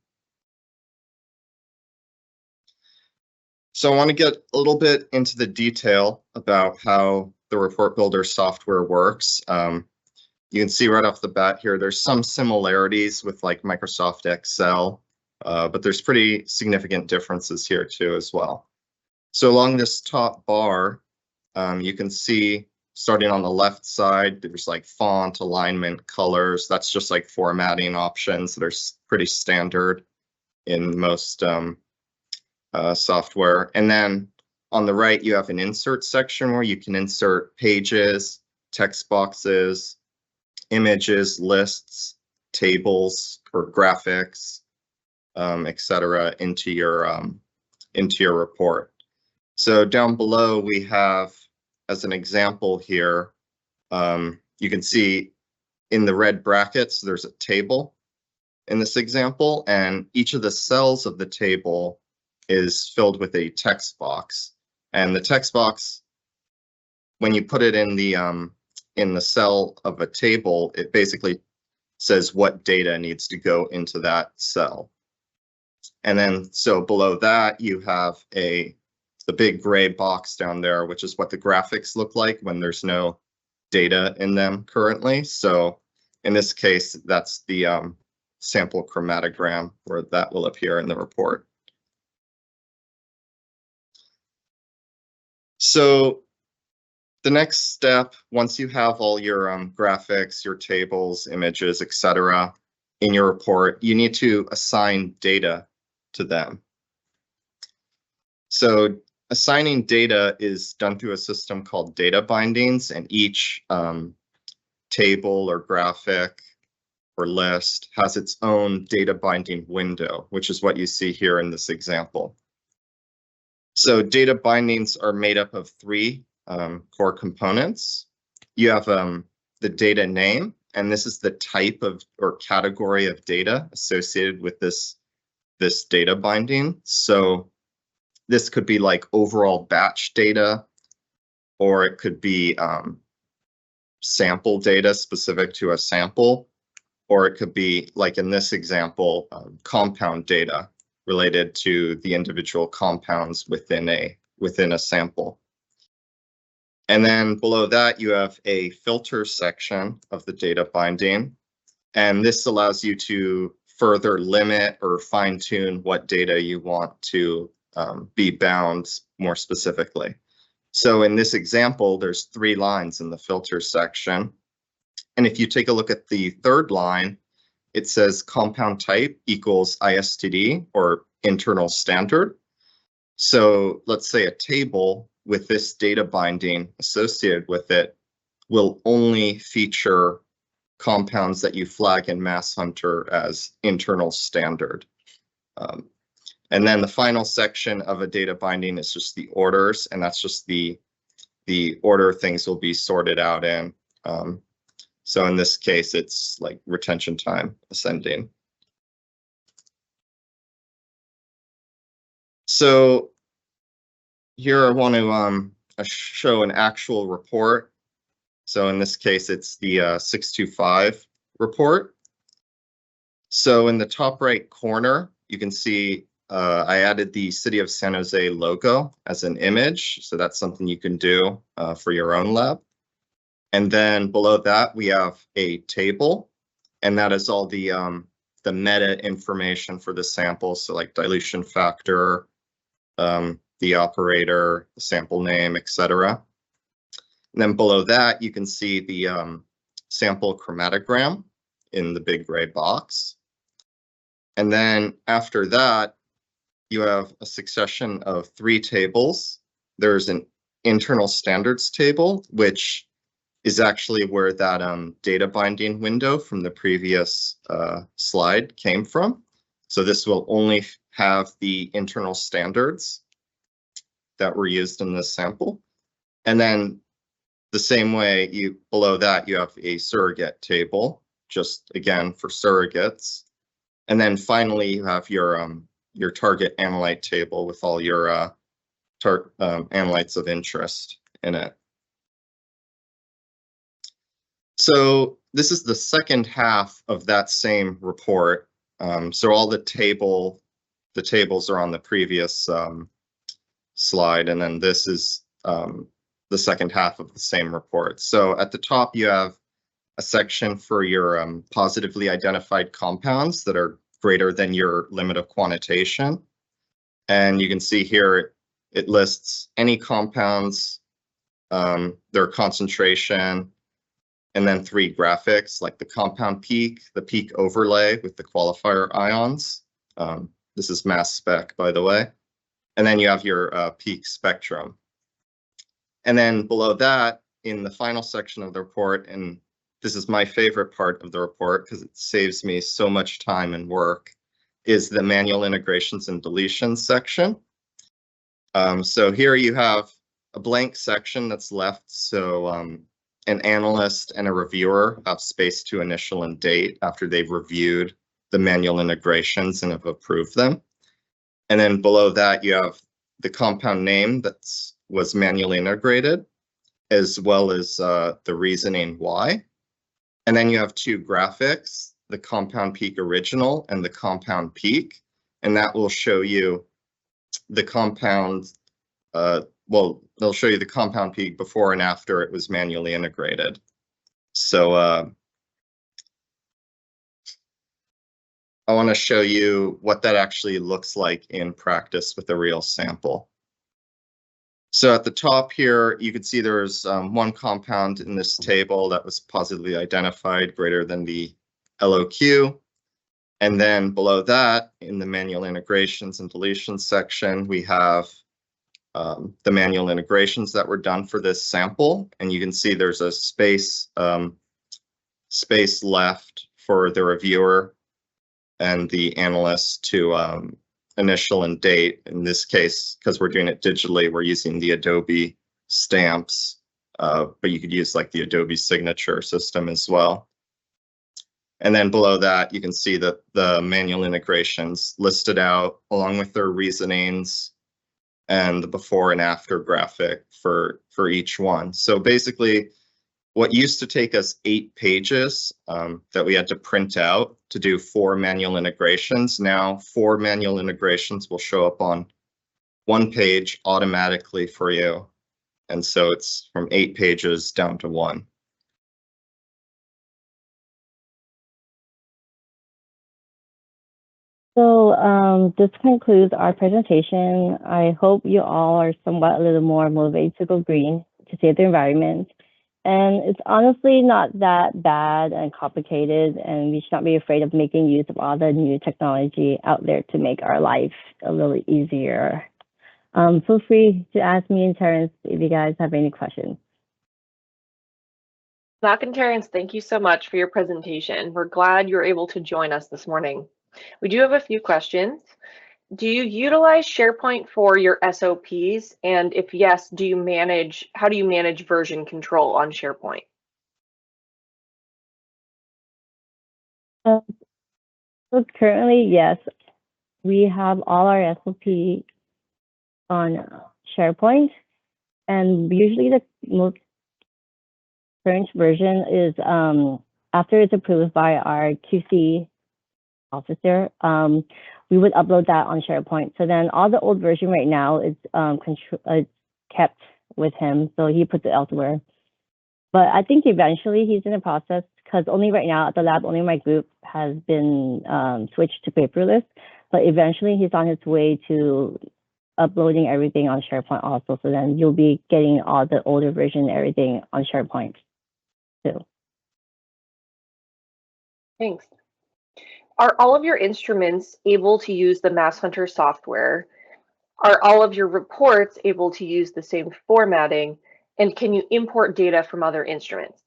So I want to get a little bit into the detail about how the Report Builder software works. You can see right off the bat here, there's some similarities with like Microsoft Excel, but there's pretty significant differences here too as well. So along this top bar, you can see starting on the left side, there's like font, alignment, colors. That's just like formatting options that are pretty standard in most software. And then on the right, you have an insert section where you can insert pages, text boxes, images, lists, tables, or graphics, etc., into your report. So down below, we have, as an example here, you can see in the red brackets, there's a table in this example, and each of the cells of the table is filled with a text box. And the text box, when you put it in the cell of a table, it basically says what data needs to go into that cell. And then so below that, you have the big gray box down there, which is what the graphics look like when there's no data in them currently. So in this case, that's the sample chromatogram where that will appear in the report. So the next step, once you have all your graphics, your tables, images, etc., in your report, you need to assign data to them. So assigning data is done through a system called data bindings, and each table or graphic or list has its own data binding window, which is what you see here in this example. So data bindings are made up of three core components. You have the data name, and this is the type of or category of data associated with this data binding. So this could be like overall batch data, or it could be sample data specific to a sample, or it could be, like in this example, compound data related to the individual compounds within a sample. And then below that, you have a filter section of the data binding, and this allows you to further limit or fine-tune what data you want to be bound more specifically. So in this example, there's 3 lines in the filter section. And if you take a look at the third line, it says compound type equals ISTD or internal standard. So let's say a table with this data binding associated with it will only feature compounds that you flag in Mass Hunter as internal standard. And then the final section of a data binding is just the orders, and that's just the order things will be sorted out in. So in this case, it's like retention time ascending. So here I want to show an actual report. So in this case, it's the 625 report. So in the top right corner, you can see I added the City of San Jose logo as an image. So that's something you can do for your own lab. And then below that, we have a table, and that is all the meta information for the sample. So like dilution factor, the operator, the sample name, etc. And then below that, you can see the sample chromatogram in the big gray box. And then after that, you have a succession of 3 tables. There's an internal standards table, which is actually where that data binding window from the previous slide came from. So this will only have the internal standards that were used in this sample. And then the same way, below that, you have a surrogate table, just again for surrogates. And then finally, you have your target analyte table with all your analytes of interest in it. So this is the second half of that same report. So all the tables are on the previous slide, and then this is the second half of the same report. So at the top, you have a section for your positively identified compounds that are greater than your limit of quantitation. And you can see here, it lists any compounds, their concentration, and then 3 graphics, like the compound peak, the peak overlay with the qualifier ions. This is mass spec, by the way. And then you have your peak spectrum. And then below that, in the final section of the report, and this is my favorite part of the report because it saves me so much time and work, is the manual integrations and deletions section. So here you have a blank section that's left. So an analyst and a reviewer have space to initial and date after they've reviewed the manual integrations and have approved them. And then below that, you have the compound name that was manually integrated, as well as the reasoning why. And then you have 2 graphics, the compound peak original and the compound peak, and that will show you the compound, well, they'll show you the compound peak before and after it was manually integrated. So I want to show you what that actually looks like in practice with a real sample. So at the top here, you can see there's 1 compound in this table that was positively identified greater than the LOQ. And then below that, in the manual integrations and deletions section, we have the manual integrations that were done for this sample. And you can see there's a space left for the reviewer and the analyst to initial and date. In this case, because we're doing it digitally, we're using the Adobe stamps, but you could use like the Adobe signature system as well. And then below that, you can see that the manual integrations listed out along with their reasonings and the before and after graphic for each one. So basically, what used to take us 8 pages that we had to print out to do 4 manual integrations, now 4 manual integrations will show up on 1 page automatically for you. And so it's from 8 pages down to 1. So this concludes our presentation. I hope you all are somewhat a little more motivated to go green to save the environment. And it's honestly not that bad and complicated, and we should not be afraid of making use of all the new technology out there to make our life a little easier. Feel free to ask me and Terrence if you guys have any questions. Zach and Terrence, thank you so much for your presentation. We're glad you're able to join us this morning. We do have a few questions. Do you utilize SharePoint for your SOPs? And if yes, how do you manage version control on SharePoint? So currently, yes, we have all our SOP on SharePoint, and usually the most current version is after it's approved by our QC officer, we would upload that on SharePoint. So then all the old version right now is kept with him, so he puts it elsewhere. But I think eventually he's in the process, because only right now at the lab, only my group has been switched to paperless, but eventually he's on his way to uploading everything on SharePoint also. So then you'll be getting all the older version and everything on SharePoint too. Thanks. Are all of your instruments able to use the MassHunter software? Are all of your reports able to use the same formatting? And can you import data from other instruments?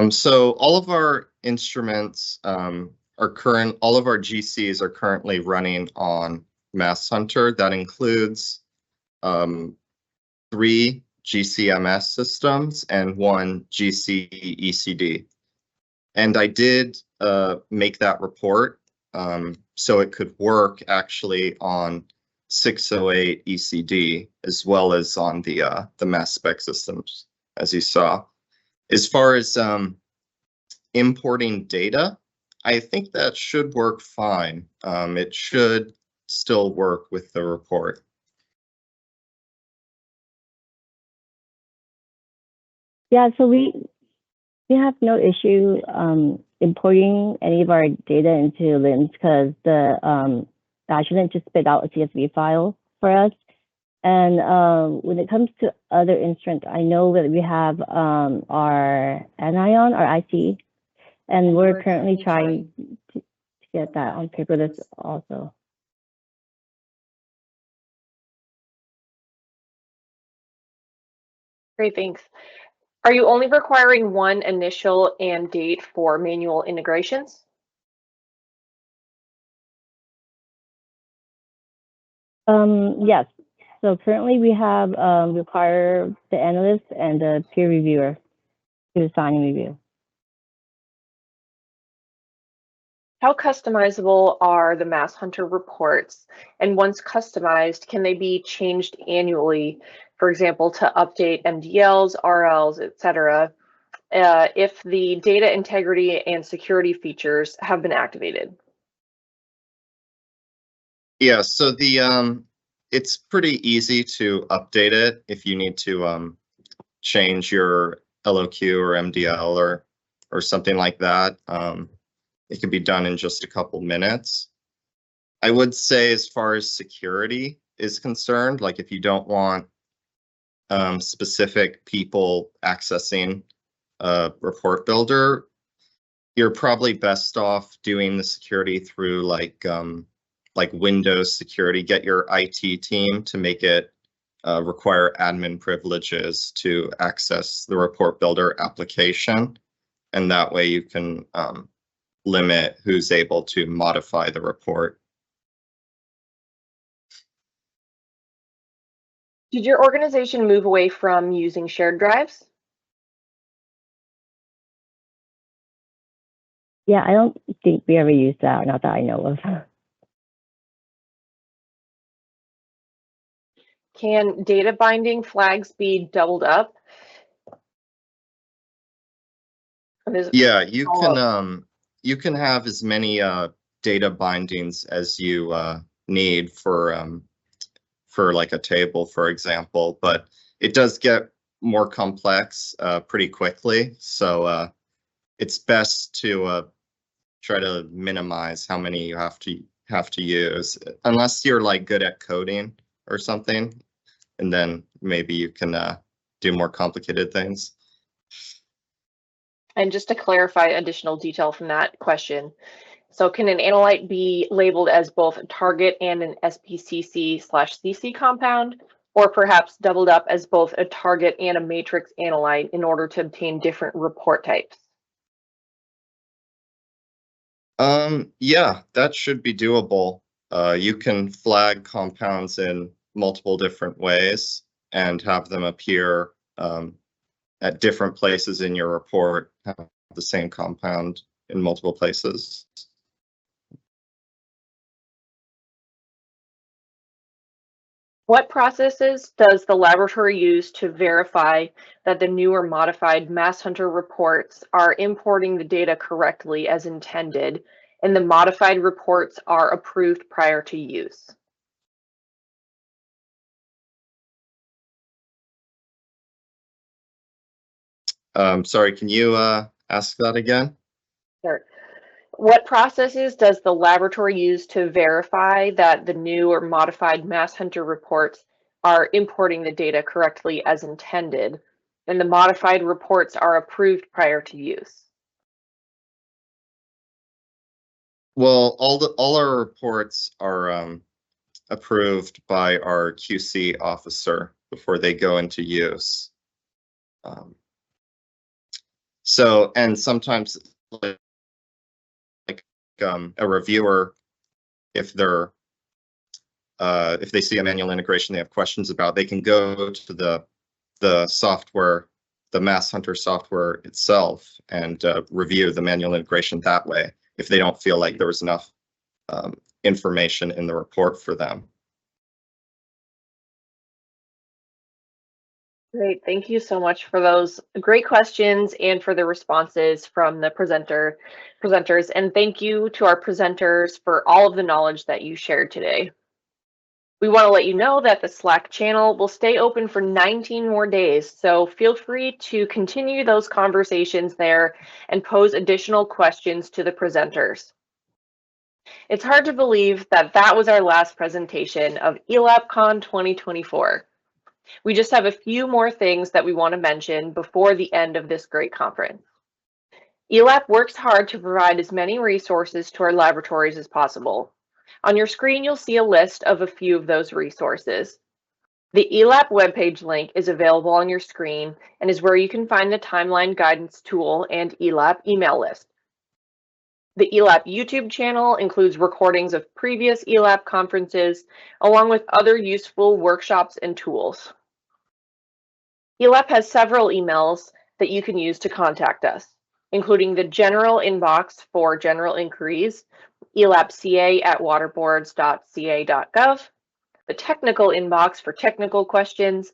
So all of our instruments all of our GCs are currently running on MassHunter. That includes 3 GCMS systems and 1 GC ECD. And I did make that report so it could work actually on 608 ECD as well as on the mass spec systems, as you saw. As far as importing data, I think that should work fine. It should still work with the report. Yeah, so we have no issue importing any of our data into LIMS, because the Agilent just spit out a CSV file for us. And when it comes to other instruments, I know that we have our anion, our IC, and we're currently trying to get that on paperless also. Great, thanks. Are you only requiring one initial and date for manual integrations? Yes. So currently we have require the analyst and the peer reviewer to sign and review. How customizable are the MassHunter reports? And once customized, can they be changed annually, for example, to update MDLs, RLs, etc., if the data integrity and security features have been activated? Yeah, so the it's pretty easy to update it if you need to change your LOQ or MDL or something like that. It can be done in just a couple minutes. I would say, as far as security is concerned, like if you don't want specific people accessing a report builder, you're probably best off doing the security through like Windows security. Get your IT team to make it require admin privileges to access the report builder application, and that way you can limit who's able to modify the report. Did your organization move away from using shared drives? Yeah, I don't think we ever used that, not that I know of. Can data binding flags be doubled up? Yeah, you can have as many data bindings as you need for like a table, for example, but it does get more complex pretty quickly. So it's best to try to minimize how many you have to use, unless you're like good at coding or something, and then maybe you can do more complicated things. And just to clarify additional detail from that question, so can an analyte be labeled as both a target and an SPCC/CC compound, or perhaps doubled up as both a target and a matrix analyte in order to obtain different report types? Yeah, that should be doable. You can flag compounds in multiple different ways and have them appear at different places in your report, have the same compound in multiple places. What processes does the laboratory use to verify that the new or modified Mass Hunter reports are importing the data correctly as intended, and the modified reports are approved prior to use? Sorry, can you ask that again? Sure. What processes does the laboratory use to verify that the new or modified Mass Hunter reports are importing the data correctly as intended, and the modified reports are approved prior to use? Well, all our reports are approved by our QC officer before they go into use. So, and sometimes like a reviewer, if they see a manual integration they have questions about, they can go to the software, the Mass Hunter software itself, and review the manual integration that way if they don't feel like there was enough information in the report for them. Great, thank you so much for those great questions and for the responses from the presenters. And thank you to our presenters for all of the knowledge that you shared today. We want to let you know that the Slack channel will stay open for 19 more days, so feel free to continue those conversations there and pose additional questions to the presenters. It's hard to believe that that was our last presentation of ELAPCon 2024. We just have a few more things that we want to mention before the end of this great conference. ELAP works hard to provide as many resources to our laboratories as possible. On your screen, you'll see a list of a few of those resources. The ELAP webpage link is available on your screen and is where you can find the timeline guidance tool and ELAP email list. The ELAP YouTube channel includes recordings of previous ELAP conferences, along with other useful workshops and tools. ELAP has several emails that you can use to contact us, including the general inbox for general inquiries, elapca@waterboards.ca.gov, the technical inbox for technical questions,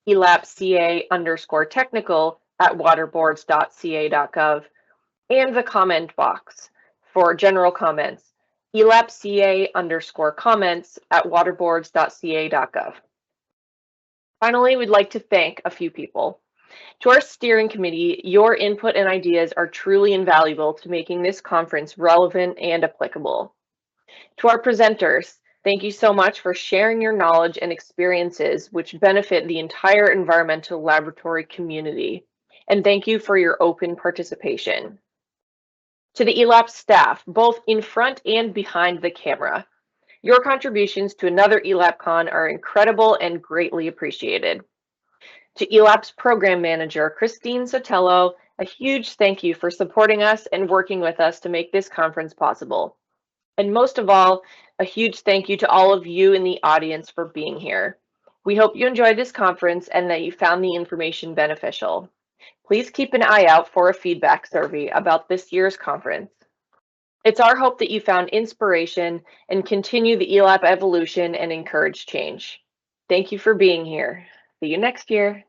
elapca_technical@waterboards.ca.gov, and the comment box for general comments, elapca_comments@waterboards.ca.gov. Finally, we'd like to thank a few people. To our steering committee, your input and ideas are truly invaluable to making this conference relevant and applicable. To our presenters, thank you so much for sharing your knowledge and experiences which benefit the entire environmental laboratory community. And thank you for your open participation. To the ELAP staff, both in front and behind the camera, your contributions to another ELAPCon are incredible and greatly appreciated. To ELAP's program manager, Christine Sotelo, a huge thank you for supporting us and working with us to make this conference possible. And most of all, a huge thank you to all of you in the audience for being here. We hope you enjoyed this conference and that you found the information beneficial. Please keep an eye out for a feedback survey about this year's conference. It's our hope that you found inspiration and continue the ELAP evolution and encourage change. Thank you for being here. See you next year.